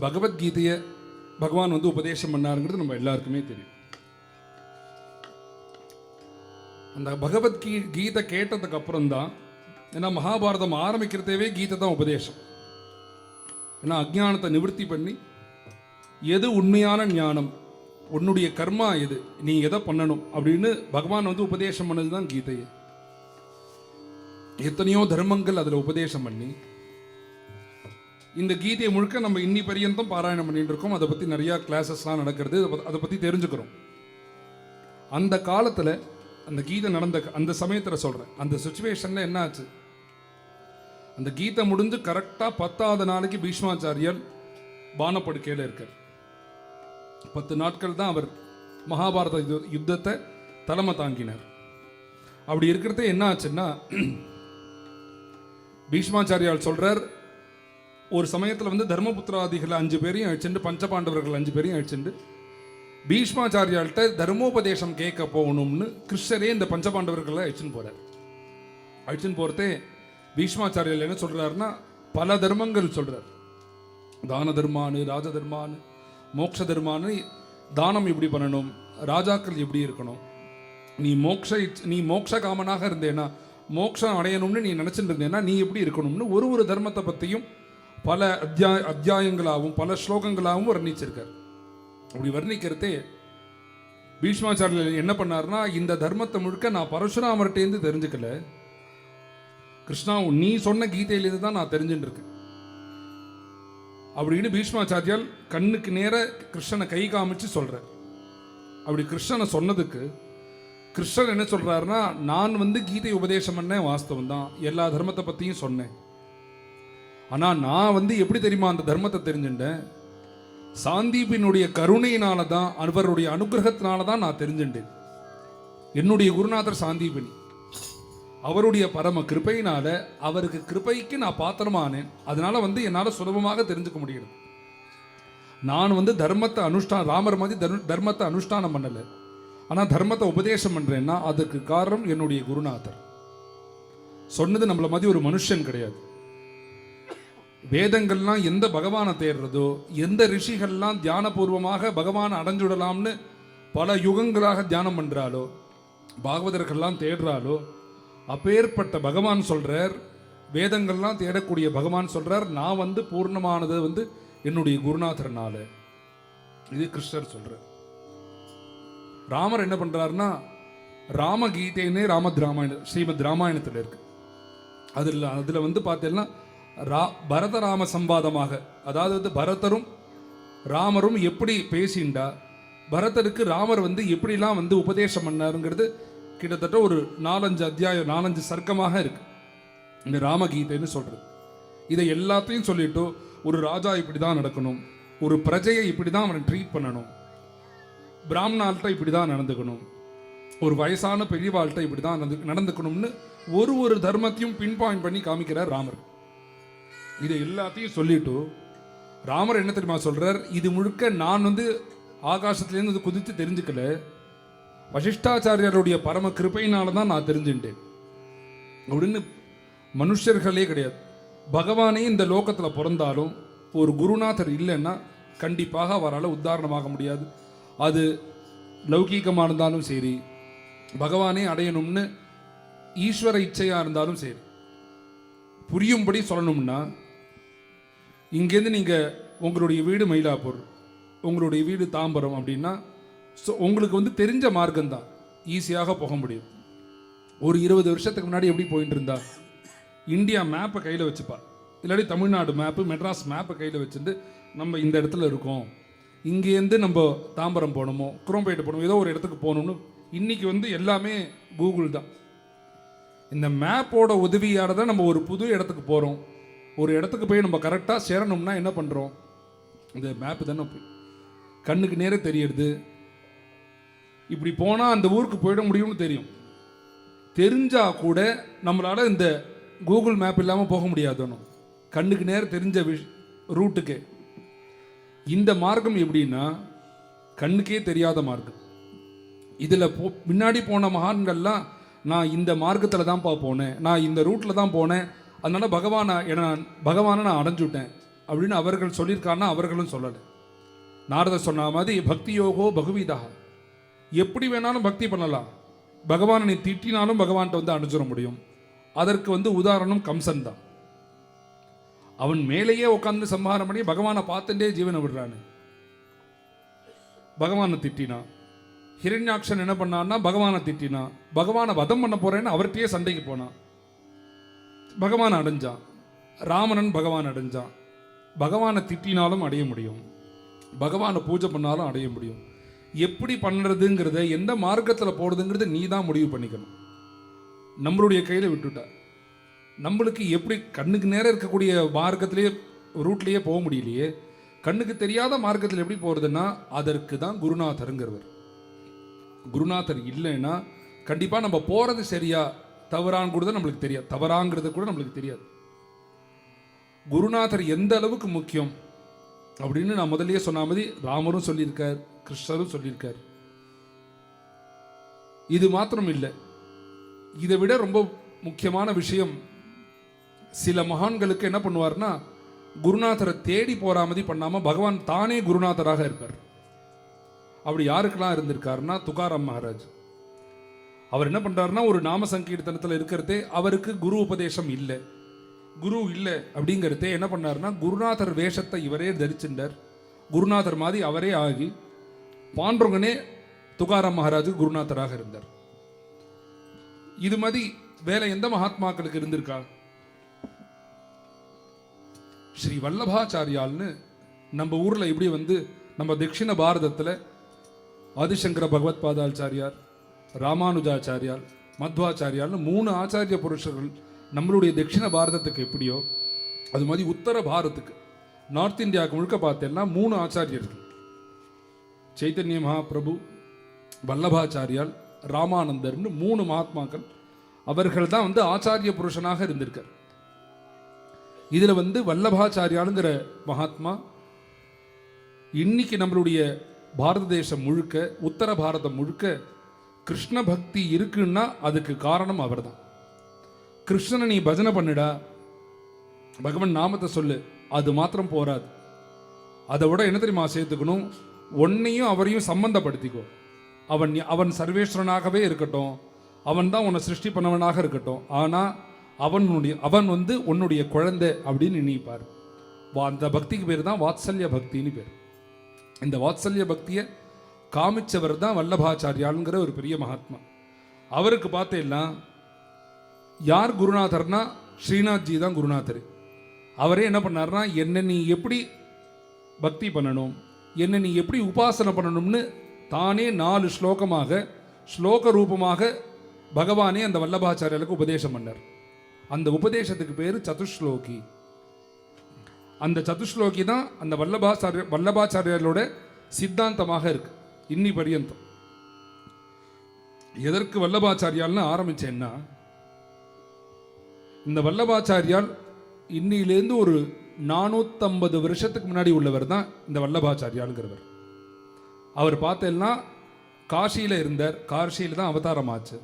பகவத்கீதையை பகவான் வந்து உபதேசம் பண்ணாருங்கிறது நம்ம எல்லாருக்குமே தெரியும். அந்த கீதை கேட்டதுக்கு அப்புறம் தான், ஏன்னா மகாபாரதம் ஆரம்பிக்கிறதே கீதை தான் உபதேசம். ஏன்னா அஜ்ஞானத்தை நிவர்த்தி பண்ணி எது உண்மையான ஞானம், உன்னுடைய கர்மா எது, நீ எதை பண்ணணும் அப்படின்னு பகவான் வந்து உபதேசம் பண்ணது தான் கீதையை. எத்தனையோ தர்மங்கள் அதில் உபதேசம் பண்ணி இந்த கீதையை முழுக்க நம்ம இன்னி பரியந்தம் பாராயணம் பண்ணிட்டு இருக்கோம். அதை பற்றி நிறையா கிளாஸஸ்லாம் நடக்கிறது, அதை பற்றி தெரிஞ்சுக்கிறோம். அந்த காலத்தில் அந்த கீதை நடந்த அந்த சமயத்தில் சொல்கிறேன், அந்த சுச்சுவேஷனில் என்ன ஆச்சு, அந்த கீதை முடிஞ்சு கரெக்டாக 10வது நாளைக்கு பீஷ்மாச்சாரியர் பானப்படுக்கையில் இருக்கார். 10 நாட்கள் தான் அவர் மகாபாரத யுத்தத்தை தலைமை தாங்கினார். அப்படி இருக்கிறது என்ன ஆச்சுன்னா, பீஷ்மாச்சாரியால் சொல்றார், ஒரு சமயத்தில் வந்து தர்மபுத்திராதிகள் 5 பேரையும் அழிச்சுண்டு, பஞ்சபாண்டவர்கள் 5 பேரையும் அழிச்சுண்டு பீஷ்மாச்சாரியால்கிட்ட தர்மோபதேசம் கேட்க போகணும்னு கிருஷ்ணரே இந்த பஞ்சபாண்டவர்களை அழிச்சுன்னு போறார். அழிச்சுன்னு போகிறதே பீஷ்மாச்சாரியால் என்ன சொல்றாருன்னா, பல தர்மங்கள் சொல்றார். தான தர்மானு, ராஜ தர்மானு, மோட்ச தர்மானு. தானம் எப்படி பண்ணணும், ராஜாக்கள் எப்படி இருக்கணும், நீ மோட்ச காமனாக இருந்தேன்னா, மோட்சம் அடையணும்னு நீ நினைச்சிட்டு இருந்தேன்னா நீ எப்படி இருக்கணும்னு ஒரு தர்மத்தை பற்றியும் பல அத்தியாயங்களாகவும் பல ஸ்லோகங்களாகவும் வர்ணிச்சிருக்கார். அப்படி வர்ணிக்கிறதே பீஷ்மாச்சாரியர் என்ன பண்ணார்னா, இந்த தர்மத்தை முழுக்க நான் பரசுராமர்கிட்டேருந்து தெரிஞ்சுக்கல, கிருஷ்ணா நீ சொன்ன கீதையிலேருந்து தான் நான் தெரிஞ்சுட்டு இருக்கேன் அப்படின்னு பீஷ்மாச்சாரியால் கண்ணுக்கு நேர கிருஷ்ணனை கை காமிச்சு சொல்றார். அப்படி கிருஷ்ணனை சொன்னதுக்கு கிருஷ்ணன் என்ன சொல்றாருன்னா, நான் வந்து கீதை உபதேசம் பண்ணேன், வாஸ்தவம் தான், எல்லா தர்மத்தை பற்றியும் சொன்னேன். ஆனால் நான் வந்து எப்படி தெரியுமா அந்த தர்மத்தை தெரிஞ்சுட்டேன், சாந்தீபினுடைய கருணையினால தான், அவருடைய அனுகிரகத்தினால தான் நான் தெரிஞ்சுட்டேன். என்னுடைய குருநாதர் சாந்தீபினி, அவருடைய பரம கிருபையினால, அவருக்கு கிருபைக்கு நான் பாத்திரமானேன். அதனால வந்து என்னால் சுலபமாக தெரிஞ்சுக்க முடிகிறது. நான் வந்து தர்மத்தை ராமர் மாதிரி தர்மத்தை அனுஷ்டானம் பண்ணலை, ஆனால் தர்மத்தை உபதேசம் பண்ணுறேன்னா அதுக்கு காரணம் என்னுடைய குருநாதர். சொன்னது நம்மள மாதிரி ஒரு மனுஷன் கிடையாது. வேதங்கள்லாம் எந்த பகவானை தேடுறதோ, எந்த ரிஷிகள்லாம் தியானபூர்வமாக பகவானை அடைஞ்சுடலாம்னு பல யுகங்களாக தியானம் பண்ணுறாலோ, பாகவதர்கள்லாம் தேடுறாலோ, அப்பேற்பட்ட பகவான் சொல்கிறார், வேதங்கள்லாம் தேடக்கூடிய பகவான் சொல்கிறார், நான் வந்து பூர்ணமானது வந்து என்னுடைய குருநாதர்னால. இது கிருஷ்ணர் சொல்கிறார். ராமர் என்ன பண்ணுறாருன்னா, ராமகீதைன்னே ஸ்ரீமத் ராமாயணத்தில் இருக்கு. அதில் வந்து பார்த்தீங்கன்னா பரத ராம சம்பாதமாக, அதாவது வந்து பரதரும் ராமரும் எப்படி பேசிண்டா, பரதருக்கு ராமர் வந்து எப்படிலாம் வந்து உபதேசம் பண்ணாருங்கிறது கிட்டத்தட்ட ஒரு 4-5 அத்தியாயம் 4-5 சர்க்கமாக இருக்கு இந்த ராமகீதைன்னு சொல்றது. இதை எல்லாத்தையும் சொல்லிட்டு, ஒரு ராஜா இப்படி தான் நடக்கணும், ஒரு பிரஜையை இப்படி தான் அவனை ட்ரீட் பண்ணணும், பிராமணால்கிட்ட இப்படி தான் நடந்துக்கணும், ஒரு வயசான பெரியவாள்கிட்ட இப்படி தான் நடந்துக்கணும்னு ஒரு தர்மத்தையும் பின் பாயிண்ட் பண்ணி காமிக்கிறார் ராமர். இதை எல்லாத்தையும் சொல்லிட்டு ராமர் என்ன தெரியுமா சொல்றார், இது முழுக்க நான் வந்து ஆகாசத்துலேருந்து குதித்து தெரிஞ்சுக்கல, வசிஷ்டாச்சாரியருடைய பரம கிருபையினால தான் நான் தெரிஞ்சுட்டேன் அப்படின்னு. மனுஷர்களே கிடையாது, பகவானே இந்த லோகத்தில் பிறந்தாலும் ஒரு குருநாதர் இல்லைன்னா கண்டிப்பாக அவரால் உத்தாரணமாக முடியாது. அது லௌகீகமாக இருந்தாலும் சரி, பகவானே அடையணும்னு ஈஸ்வர இச்சையாக இருந்தாலும் சரி. புரியும்படி சொல்லணும்னா, இங்கேருந்து நீங்கள் உங்களுடைய வீடு மயிலாப்பூர், உங்களுடைய வீடு தாம்பரம் அப்படின்னா உங்களுக்கு வந்து தெரிஞ்ச மார்க்கம்தான், ஈஸியாக போக முடியும். ஒரு 20 வருஷத்துக்கு முன்னாடி எப்படி போயிட்டு இருந்தா, இந்தியா மேப்பை கையில் வச்சுப்பா, இல்லாட்டி தமிழ்நாடு மேப்பு, மெட்ராஸ் மேப்பை கையில் வச்சுட்டு நம்ம இந்த இடத்துல இருக்கோம், இங்கேருந்து நம்ம தாம்பரம் போகணுமோ, குரோம்பேட்டை போகணும், ஏதோ ஒரு இடத்துக்கு போகணும்னு. இன்றைக்கி வந்து எல்லாமே கூகுள் தான். இந்த மேப்போட உதவியால் தான் நம்ம ஒரு புது இடத்துக்கு போகிறோம். ஒரு இடத்துக்கு போய் நம்ம கரெக்டாக சேரணும்னா என்ன பண்ணுறோம், இந்த மேப்பு தானே போய் கண்ணுக்கு நேரே தெரியுது. இப்படி போனால் அந்த ஊருக்கு போயிட முடியும்னு தெரியும். தெரிஞ்சால் கூட நம்மளால் இந்த கூகுள் மேப் இல்லாமல் போக முடியாதுன்னு, கண்ணுக்கு நேரம் தெரிஞ்ச ரூட்டுக்கு. இந்த மார்க்கம் எப்படின்னா கண்ணுக்கே தெரியாத மார்க்கம். இதில் முன்னாடி போன மகான்கள்லாம், நான் இந்த மார்க்கத்தில் தான்ப்பா போனேன், நான் இந்த ரூட்டில் தான் போனேன், அதனால் பகவானை நான் அடைஞ்சுட்டேன் அப்படின்னு அவர்கள் சொல்லியிருக்காருன்னா அவர்களும் சொல்லலை. நாரதர் சொன்ன மாதிரி பக்தி யோகோ பகுவிதா, எப்படி வேணாலும் பக்தி பண்ணலாம். பகவானை நீ திட்டினாலும் பகவான்கிட்ட வந்து அனுப்பிச்சிட முடியும். அதற்கு உதாரணம் கம்சன் தான். அவன் மேலேயே உட்காந்து சம்ஹாரம் பண்ணி பகவானை பார்த்துட்டே ஜீவனை விடுறான்னு. பகவானை திட்டினா. ஹிரண்யாக்ஷன் என்ன பண்ணான்னா பகவானை திட்டினா. பகவானை வதம் பண்ண போறேன்னு அவர்கிட்டயே சண்டைக்கு போனான். பகவான் அடைஞ்சான். ராமனன் பகவான் அடைஞ்சான். பகவானை திட்டினாலும் அடைய முடியும், பகவானை பூஜை பண்ணாலும் அடைய முடியும். எப்படி பண்ணுறதுங்கிறத, எந்த மார்க்கத்தில் போடுறதுங்கிறத நீ தான் முடிவு பண்ணிக்கணும். நம்மளுடைய கையில் விட்டுட்டா நம்மளுக்கு எப்படி கண்ணுக்கு நேரம் இருக்கக்கூடிய மார்க்கத்திலேயே ரூட்லேயே போக முடியலையே, கண்ணுக்கு தெரியாத மார்க்கத்தில் எப்படி போகிறதுன்னா அதற்கு தான் குருநாதருங்கிறவர். குருநாதர் இல்லைன்னா கண்டிப்பாக நம்ம போகிறது சரியா தவறான்னு கூட நம்மளுக்கு தெரியாது, தவறாங்கிறது கூட நம்மளுக்கு தெரியாது. குருநாதர் எந்த அளவுக்கு முக்கியம் அப்படின்னு நான் முதல்லயே சொன்ன மாதிரி ராமரும் சொல்லியிருக்கார், கிருஷ்ணரும் சொல்லியிருக்கார். இது மாத்திரம் இல்லை, இதை விட ரொம்ப முக்கியமான விஷயம், சில மகான்களுக்கு என்ன பண்ணுவார்னா குருநாதரை தேடி போற மாதிரி பண்ணாம பகவான் தானே குருநாதராக இருப்பார். அப்படி யாருக்கெல்லாம் இருந்திருக்காருன்னா துகாராம் மகாராஜ். அவர் என்ன பண்றாருன்னா ஒரு நாம சங்கீர்த்தனத்தில் இருக்கிறதே அவருக்கு குரு உபதேசம் இல்லை, குரு இல்லை அப்படிங்கிறதே என்ன பண்ணாருன்னா குருநாதர் வேஷத்தை இவரே தரிச்சின்றார். குருநாதர் மாதிரி அவரே ஆகி பாண்டவங்கனே துகாராம் மகாராஜு குருநாதராக இருந்தார். இது மாதிரி வேலை எந்த மகாத்மாக்களுக்கு இருந்திருக்கா? ஸ்ரீ வல்லபாச்சாரியால்னு நம்ம ஊரில் இப்படி நம்ம தட்சிண பாரதத்தில் ஆதிசங்கர பகவத் பாதாச்சாரியார், ராமானுஜாச்சாரியார், மத்வாச்சாரியார்னு 3 ஆச்சாரிய புருஷர்கள் நம்மளுடைய தட்சிண பாரதத்துக்கு எப்படியோ அது மாதிரி உத்தர பாரதத்துக்கு நார்த் இந்தியாவுக்கு முழுக்க பார்த்தேன்னா 3 ஆச்சாரியர்கள். சைத்தன்ய மகாபிரபு, வல்லபாச்சாரியால், ராமானந்தர்னு 3 மகாத்மாக்கள். அவர்கள் தான் ஆச்சாரிய புருஷனாக இருந்திருக்கார். இதில் வல்லபாச்சாரியாலுங்கிற மகாத்மா இன்னைக்கு நம்மளுடைய பாரத தேசம் முழுக்க, உத்தர பாரதம் முழுக்க கிருஷ்ண பக்தி இருக்குன்னா அதுக்கு காரணம் அவர் தான். கிருஷ்ணனை நீ பஜனை பண்ணுடா, பகவன் நாமத்தை சொல்லு, அது மாத்திரம் போராது. அதை விட என்ன தெரியுமா சேர்த்துக்கணும், உன்னையும் அவரையும் சம்பந்தப்படுத்திக்கோ. அவன் சர்வேஸ்வரனாகவே இருக்கட்டும், அவன் தான் உன்னை சிருஷ்டி பண்ணவனாக இருக்கட்டும், ஆனால் அவன் உன்னுடைய குழந்தை அப்படின்னு நினைப்பார். அந்த பக்திக்கு பேர் தான் வாத்சல்ய பக்தின்னு பேர். இந்த வாத்சல்ய பக்தியை காமிச்சவர் தான் வல்லபாச்சாரியாலுங்கிற ஒரு பெரிய மகாத்மா. அவருக்கு பார்த்தேன்னா யார் குருநாதர்னா ஸ்ரீநாத்ஜி தான் குருநாதர். அவரே என்ன பண்ணார்னா என்னை நீ எப்படி பக்தி பண்ணணும், என்னை நீ எப்படி உபாசனை பண்ணணும்னு தானே 4 ஸ்லோகமாக ஸ்லோக ரூபமாக பகவானே அந்த வல்லபாச்சாரியாலுக்கு உபதேசம் பண்ணார். அந்த உபதேசத்துக்கு பேர் சதுஸ்லோகி. அந்த சதுஸ்லோகி தான் அந்த வல்லபாச்சாரியாரோட சித்தாந்தமாக இருக்கு இன்னி பரியந்தம். எதற்கு வல்லபாச்சாரியால்னு ஆரம்பிச்சேன்னா, இந்த வல்லபாச்சாரியால் இன்னிலேருந்து ஒரு 450 வருஷத்துக்கு முன்னாடி உள்ளவர் தான் இந்த வல்லபாச்சாரியாலுங்கிறவர். அவர் பார்த்தேன்னா காஷியில் இருந்தார், காஷியில் தான் அவதாரம் ஆச்சு.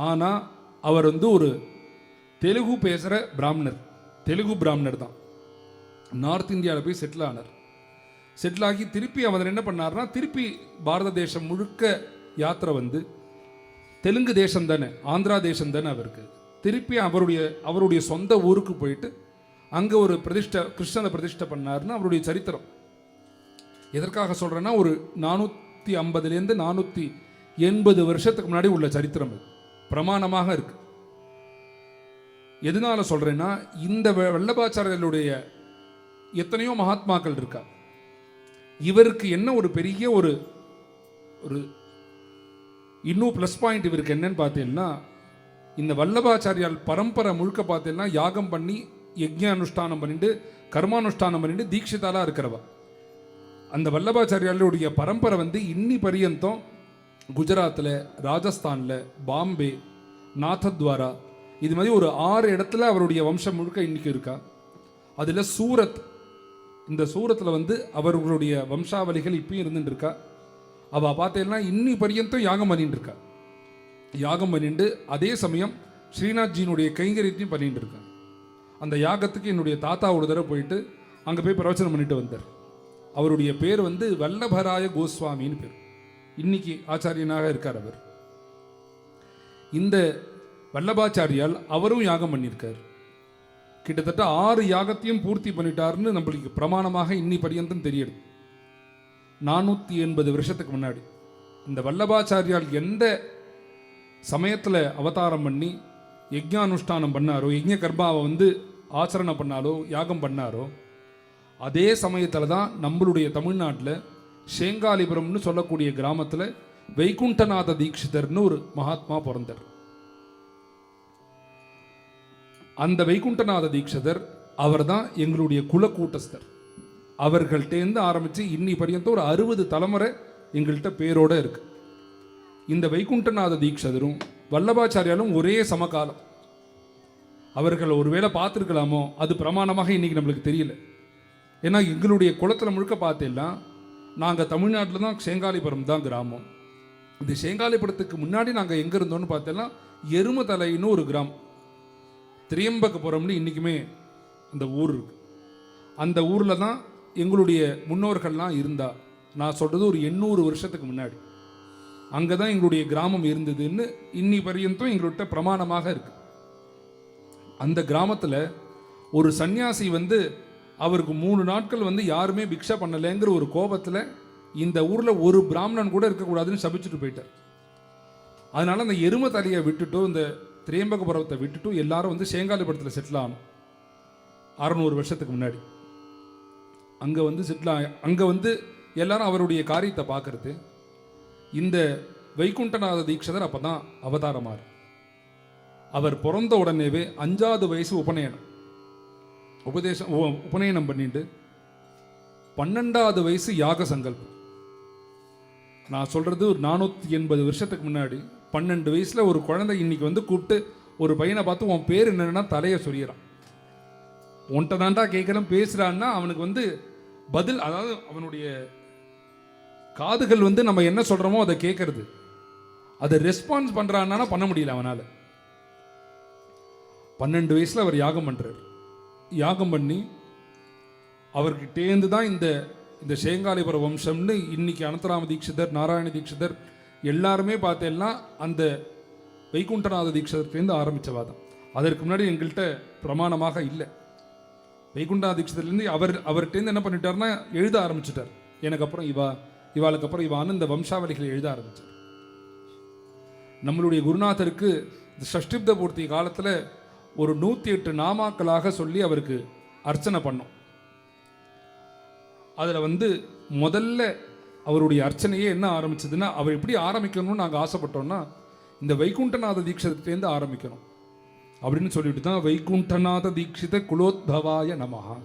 ஆனால் அவர் ஒரு தெலுங்கு பேசுகிற பிராமணர், தெலுங்கு பிராமணர் தான். நார்த் இந்தியாவில் போய் செட்டில் ஆனார். செட்டில் ஆகி திருப்பி அவர் என்ன பண்ணார்னா திருப்பி பாரத தேசம் முழுக்க யாத்திரை தெலுங்கு தேசம் தானே, ஆந்திரா தேசம் தானே அவருக்கு. திருப்பி அவருடைய சொந்த ஊருக்கு போயிட்டு அங்கே ஒரு கிருஷ்ணனை பிரதிஷ்டை பண்ணார்னு அவருடைய சரித்திரம். எதற்காக சொல்கிறேன்னா ஒரு 450லேருந்து 480 வருஷத்துக்கு முன்னாடி உள்ள சரித்திரம் பிரமாணமாக இருக்கு. எதனால சொல்கிறேன்னா இந்த வல்லபாச்சாரியர்களுடைய எத்தனையோ மகாத்மாக்கள் இருக்கா. இவருக்கு என்ன ஒரு பெரிய ஒரு இன்னும் ப்ளஸ் பாயிண்ட் இவருக்கு என்னன்னு பார்த்தீங்கன்னா, இந்த வல்லபாச்சாரியால் பரம்பரை முழுக்க பார்த்தீங்கன்னா யாகம் பண்ணி யஜ்ஞ அனுஷ்டானம் பண்ணிட்டு கர்மானுஷ்டானம் பண்ணிட்டு தீட்சிதாலாக இருக்கிறவா. அந்த வல்லபாச்சாரியாளுடைய பரம்பரை இன்னி பரியந்தம் குஜராத்தில், ராஜஸ்தானில், பாம்பே, நாதத்வாரா, இது மாதிரி ஒரு 6 இடத்துல அவருடைய வம்சம் முழுக்க இன்னைக்கு இருக்கா. அதில் சூரத், இந்த சூரத்தில் அவர்களுடைய வம்சாவளிகள் இப்பயும் இருந்துட்டு இருக்கா. அவள் பார்த்தேன்னா இன்னி பரியந்தம் யாகம் பண்ணிட்டு இருக்கா. யாகம் பண்ணிட்டு அதே சமயம் ஸ்ரீநாத்ஜியினுடைய கைங்கரியத்தையும் பண்ணிட்டு இருக்கா. அந்த யாகத்துக்கு என்னுடைய தாத்தா ஒரு தடவை போயிட்டு அங்கே போய் பிரவச்சனம் பண்ணிட்டு வந்தார். அவருடைய பேர் வந்து வல்லபராய கோஸ்வாமின்னு பேர். இன்னைக்கு ஆச்சாரியனாக இருக்கார் அவர். இந்த வல்லபாச்சாரியால் அவரும் யாகம் பண்ணியிருக்கார். கிட்டத்தட்ட 6 யாகத்தையும் பூர்த்தி பண்ணிட்டாருன்னு நம்மளுக்கு பிரமாணமாக இன்னி பரியந்தம் தெரியுது. 480 வருஷத்துக்கு முன்னாடி இந்த வல்லபாச்சாரியால் எந்த சமயத்தில் அவதாரம் பண்ணி யஜ்ஞானுஷ்டானம் பண்ணாரோ, யஜ்ஞ கர்மாவை வந்து ஆச்சரணை பண்ணாலோ, யாகம் பண்ணாரோ, அதே சமயத்தில் தான் நம்மளுடைய தமிழ்நாட்டில் சேங்காலிபுரம்னு சொல்லக்கூடிய கிராமத்தில் வைகுண்டநாத தீட்சிதர்னு ஒரு மகாத்மா பிறந்தார். அந்த வைகுண்டநாத தீட்சிதர் அவர் தான் எங்களுடைய குலக்கூட்டஸ்தர். அவர்கள்டேருந்து ஆரம்பித்து இன்னி பரியந்தம் ஒரு 60 தலைமுறை எங்கள்கிட்ட பேரோட இருக்கு. இந்த வைகுண்டநாத தீட்சிதரும் வல்லபாச்சாரியாலும் ஒரே சமகாலம். அவர்கள் ஒருவேளை பார்த்துருக்கலாமோ, அது பிரமாணமாக இன்னைக்கு நம்மளுக்கு தெரியல. ஏன்னா எங்களுடைய குளத்தில் முழுக்க பார்த்தேன்னா நாங்கள் தமிழ்நாட்டில் தான் சேங்காலிபுரம் தான் கிராமம். இந்த சேங்காலிபுரத்துக்கு முன்னாடி நாங்கள் எங்கே இருந்தோம்னு பார்த்தோன்னா எருமதலைன்னு ஒரு கிராமம், திரியம்பகபுரம்னு இன்றைக்குமே அந்த ஊர் இருக்கு. அந்த ஊரில் தான் எங்களுடைய முன்னோர்கள்லாம் இருந்தா. நான் சொல்கிறது ஒரு 800 வருஷத்துக்கு முன்னாடி அங்கே தான் எங்களுடைய கிராமம் இருந்ததுன்னு இன்னி பரியந்தம் எங்கள்கிட்ட பிரமாணமாக இருக்கு. அந்த கிராமத்தில் ஒரு சன்னியாசி வந்து அவருக்கு 3 நாட்கள் வந்து யாருமே பிக்ஷை பண்ணலைங்கிற ஒரு கோபத்தில் இந்த ஊரில் ஒரு பிராமணன் கூட இருக்கக்கூடாதுன்னு சபிச்சுட்டு போயிட்டார். அதனால அந்த எரும தலையை விட்டுட்டு இந்த திரியம்பகபுரத்தை விட்டுட்டு எல்லாரும் வந்து சேங்காலிபுரத்தில் செட்டில் ஆகணும். 600 வருஷத்துக்கு முன்னாடி அங்கே வந்து அங்கே வந்து எல்லாரும் அவருடைய காரியத்தை பார்க்கறது. இந்த வைகுண்டநாத தீட்சிதர் அப்போ தான் அவதாரமார். அவர் பிறந்த உடனேவே 5வது வயசு உபநயனம் பண்ணிட்டு 12வது வயசு யாக சங்கல்பம். நான் சொல்றது ஒரு 480 வருஷத்துக்கு முன்னாடி 12 வயசுல ஒரு குழந்தை இன்னைக்கு வந்து கூப்பிட்டு ஒரு பையனை பார்த்து உன் பேர் என்னன்னா தலையை சொல்லிடுறான். உன்ட்ட தாண்டா கேட்கலாம் பேசுறான்னா அவனுக்கு வந்து பதில், அதாவது அவனுடைய காதுகள் வந்து நம்ம என்ன சொல்றோமோ அதை கேட்கறது, அதை ரெஸ்பான்ஸ் பண்றான்னா பண்ண முடியல அவனால. 12 வயசுல அவர் யாகம் பண்றார். யாகம் பண்ணி அவர்கிட்டேந்து தான் இந்த சேங்காலிபுர வம்சம்னு இன்னைக்கு அனந்தராம தீட்சிதர், நாராயண தீட்சிதர் எல்லாருமே பார்த்தேன்னா அந்த வைகுண்டநாத தீட்சிதர்லேருந்து ஆரம்பித்தவாதான். அதற்கு முன்னாடி எங்கள்கிட்ட பிரமாணமாக இல்லை. வைகுண்டநாத தீட்சிதர்லேருந்து அவர்கிட்டேருந்து என்ன பண்ணிட்டாருன்னா எழுத ஆரம்பிச்சிட்டார். எனக்கு அப்புறம் இவாளுக்கு அப்புறம் இவான்னு இந்த வம்சாவளிகளை எழுத ஆரம்பித்தார். நம்மளுடைய குருநாதருக்கு இந்த ஷஷ்டிப்த பூர்த்தி காலத்தில் ஒரு 108 நாமாக்களாக சொல்லி அவருக்கு அர்ச்சனை பண்ணோம். அதில் வந்து முதல்ல அவருடைய அர்ச்சனையே என்ன ஆரம்பிச்சதுன்னா, அவர் எப்படி ஆரம்பிக்கணும்னு நாங்கள் ஆசைப்பட்டோம்னா இந்த வைகுண்டநாத தீட்சிதர்லேருந்து ஆரம்பிக்கணும் அப்படின்னு சொல்லிட்டு தான் வைகுண்டநாத தீட்சித குலோத்பவாய நமஹா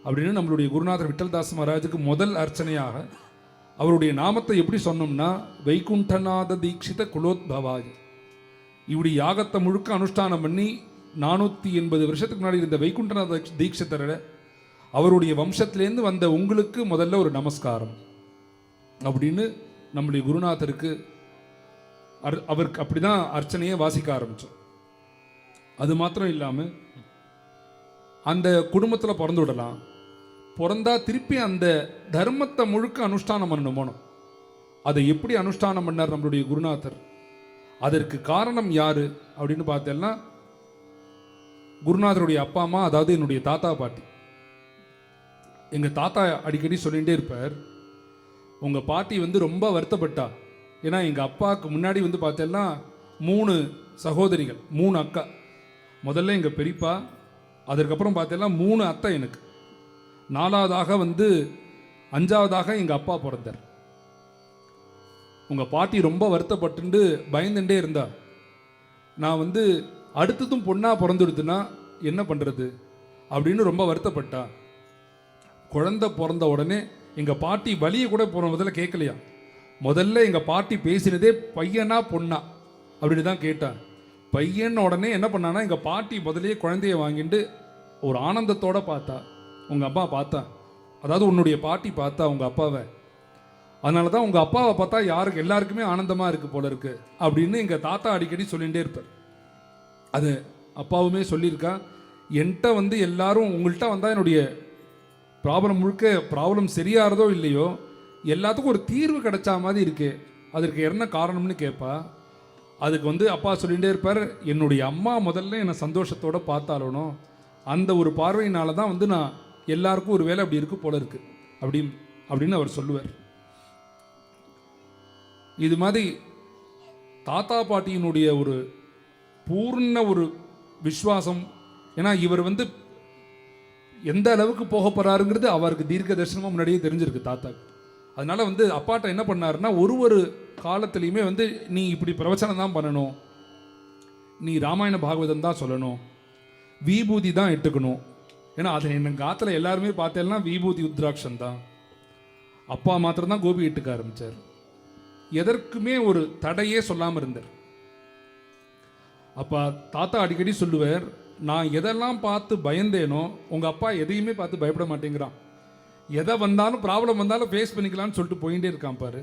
அப்படின்னு நம்மளுடைய குருநாதர் விட்டல்தாஸ் மகாராஜுக்கு முதல் அர்ச்சனையாக அவருடைய நாமத்தை எப்படி சொன்னோம்னா வைகுண்டநாத தீட்சித குலோத்பவாய. இப்படி யாகத்தை முழுக்க அனுஷ்டானம் பண்ணி 480 வருஷத்துக்கு முன்னாடி இருந்த வைகுண்டநாத தீட்சிதரை அவருடைய வம்சத்திலேருந்து வந்த உங்களுக்கு முதல்ல ஒரு நமஸ்காரம் அப்படின்னு நம்முடைய குருநாதருக்கு அவருக்கு அப்படிதான் அர்ச்சனையை வாசிக்க ஆரம்பித்தோம். அது மாத்திரம் இல்லாமல் அந்த குடும்பத்தில் பிறந்து விடலாம், பிறந்தா திருப்பி அந்த தர்மத்தை முழுக்க அனுஷ்டானம் பண்ணணும் போனோம். அதை எப்படி அனுஷ்டானம் பண்ணார் நம்மளுடைய குருநாதர்? அதற்கு காரணம் யாரு அப்படின்னு பார்த்தேன்னா குருநாதருடைய அப்பா அம்மா, அதாவது என்னுடைய தாத்தா பாட்டி. எங்கள் தாத்தா அடிக்கடி சொல்லிகிட்டே இருப்பார், உங்கள் பாட்டி வந்து ரொம்ப வருத்தப்பட்டா. ஏன்னா எங்கள் அப்பாவுக்கு முன்னாடி வந்து பார்த்தேன்னா 3 சகோதரிகள், 3 அக்கா. முதல்ல எங்கள் பெரியப்பா, அதற்கப்புறம் பார்த்தேன்னா 3 அத்தை எனக்கு, 4வதாக வந்து 5வதாக எங்கள் அப்பா பிறந்தார். உங்கள் பாட்டி ரொம்ப வருத்தப்பட்டு பயந்துட்டே இருந்தா. நான் வந்து அடுத்ததும் பொண்ணாக பிறந்துடுதுன்னா என்ன பண்ணுறது அப்படின்னு ரொம்ப வருத்தப்பட்டா. குழந்தை பிறந்த உடனே எங்கள் பாட்டி வலியை கூட முதல்ல கேட்கலையா. முதல்ல எங்கள் பாட்டி பேசினதே பையனா பொண்ணா அப்படின்னு தான் கேட்டான். பையன் உடனே என்ன பண்ணான்னா எங்கள் பாட்டி முதலே குழந்தைய வாங்கிட்டு ஒரு ஆனந்தத்தோடு பார்த்தா. உங்கள் அப்பா பார்த்தா, அதாவது உன்னுடைய பாட்டி பார்த்தா உங்கள் அப்பாவை. அதனால தான் உங்கள் அப்பாவை பார்த்தா எல்லாருக்குமே ஆனந்தமாக இருக்குது போல இருக்கு அப்படின்னு எங்கள் தாத்தா அடிக்கடி சொல்லிகிட்டே இருப்பார். அது அப்பாவுமே சொல்லியிருக்கா, என்கிட்ட வந்து எல்லாரும் உங்கள்கிட்ட வந்தால் என்னுடைய ப்ராப்ளம் முழுக்க ப்ராப்ளம் சரியாகிறதோ இல்லையோ எல்லாத்துக்கும் ஒரு தீர்வு கிடைச்சா மாதிரி இருக்கு, அதற்கு என்ன காரணம்னு கேட்பா. அதுக்கு வந்து அப்பா சொல்லிகிட்டே இருப்பார், என்னுடைய அம்மா முதல்ல என்னை சந்தோஷத்தோடு பார்த்தாலணும், அந்த ஒரு பார்வையினால தான் வந்து நான் எல்லாருக்கும் ஒரு வேலை அப்படி இருக்கு போல இருக்கு அப்படின்னு அவர் சொல்லுவார். இது மாதிரி தாத்தா பாட்டியினுடைய ஒரு பூர்ண ஒரு விஸ்வாசம். ஏன்னா இவர் வந்து எந்த அளவுக்கு போக போறாருங்கிறது அவருக்கு தீர்க்க தரிசனமாக முன்னாடியே தெரிஞ்சிருக்கு தாத்தாக்கு. அதனால வந்து அப்பாட்ட என்ன பண்ணாருன்னா, ஒரு காலத்துலையுமே வந்து நீ இப்படி பிரவச்சனம் தான் பண்ணணும், நீ ராமாயண பாகவதம் தான் சொல்லணும், விபூதி தான் இட்டுக்கணும். ஏன்னா அதை எங்கள் காத்துல எல்லாருமே பார்த்தேன்னா விபூதி உத்ராட்சம் தான். அப்பா மாத்திரம் தான் கோபி இட்டுக்க ஆரம்பித்தார். எதற்குமே ஒரு தடையே சொல்லாமல் இருந்தார். அப்பா தாத்தா அடிக்கடி சொல்லுவார், நான் எதெல்லாம் பார்த்து பயந்தேனோ உங்கள் அப்பா எதையுமே பார்த்து பயப்பட மாட்டேங்கிறான், எதை வந்தாலும் ப்ராப்ளம் வந்தாலும் ஃபேஸ் பண்ணிக்கலாம்னு சொல்லிட்டு போயிட்டே இருக்கான் பாரு.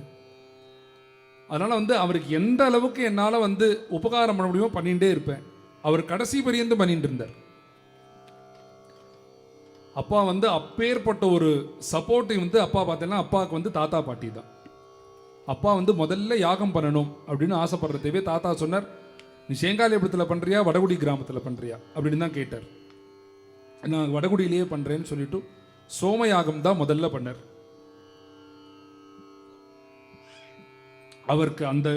அதனால் வந்து அவருக்கு எந்த அளவுக்கு என்னால் வந்து உபகாரம் பண்ண முடியுமோ பண்ணிகிட்டே இருப்பேன். அவர் கடைசி பரியந்தம் பண்ணிட்டு இருந்தார். அப்பா வந்து அப்பேற்பட்ட ஒரு சப்போர்ட்டை வந்து அப்பா பார்த்தீங்கன்னா அப்பாவுக்கு வந்து தாத்தா பாட்டி தான். அப்பா வந்து முதல்ல யாகம் பண்ணணும் அப்படின்னு ஆசைப்படுறதவே தாத்தா சொன்னார், நீ சேங்காலிபுரத்தில் பண்ணுறியா வடகுடி கிராமத்தில் பண்ணுறியா அப்படின்னு தான் கேட்டார். நான் வடகுடியிலேயே பண்ணுறேன்னு சொல்லிட்டு சோமயாகம் தான் முதல்ல பண்ணார். அவருக்கு அந்த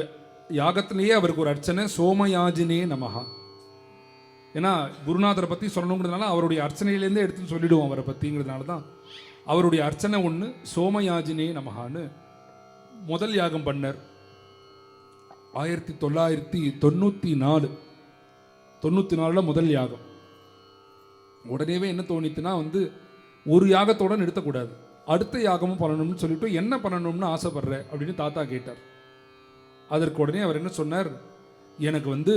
யாகத்திலேயே அவருக்கு ஒரு அர்ச்சனை சோமயாஜினே நமஹா. ஏன்னா குருநாதரை பற்றி சொல்லணுங்கிறதுனால அவருடைய அர்ச்சனையிலேருந்தே எடுத்து சொல்லிடுவோம் அவரை பற்றிங்கிறதுனால தான் அவருடைய அர்ச்சனை ஒன்று சோமயாஜினே நமஹான்னு முதல் யாகம் பண்ணார். 1994 முதல் யாகம். உடனேவே என்ன தோணித்துனா வந்து ஒரு யாகத்தோட நிறுத்தக்கூடாது, அடுத்த யாகமும் பண்ணணும்னு சொல்லிட்டு என்ன பண்ணணும்னு ஆசைப்படுற அப்படின்னு தாத்தா கேட்டார். அதற்கு உடனே அவர் என்ன சொன்னார், எனக்கு வந்து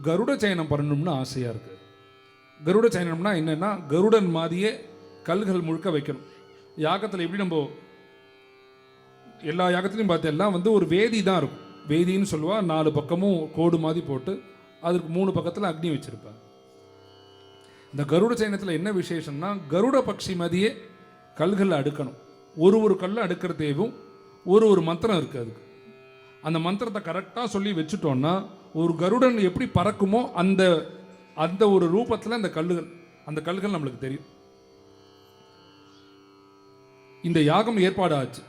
கருட சயனம் பண்ணணும்னு ஆசையாக இருக்குது. கருட சயனம்னா என்னென்னா கருடன் மாதிரியே கல்கள் முழுக்க வைக்கணும். யாகத்தில் எப்படி நம்ம எல்லா யாகத்துலையும் பார்த்தெல்லாம் வந்து ஒரு வேதி தான் இருக்கும், வேதின்னு சொல்லுவா. 4 பக்கமும் கோடு மாதிரி போட்டு அதுக்கு 3 பக்கத்தில் அக்னி வச்சிருப்பாங்க. இந்த கருட சயனத்தில் என்ன விசேஷம்னா கருட பக்ஷி மாதிரியே கல்கள் அடுக்கணும். ஒரு கல்லை அடுக்கிறதேவும் ஒரு மந்திரம் இருக்குது. அதுக்கு அந்த மந்திரத்தை கரெக்டாக சொல்லி வச்சுட்டோன்னா ஒரு கருடன் எப்படி பறக்குமோ அந்த ஒரு ரூபத்தில் அந்த கல்கள் நம்மளுக்கு தெரியும். இந்த யாகம் ஏற்பாடு ஆச்சு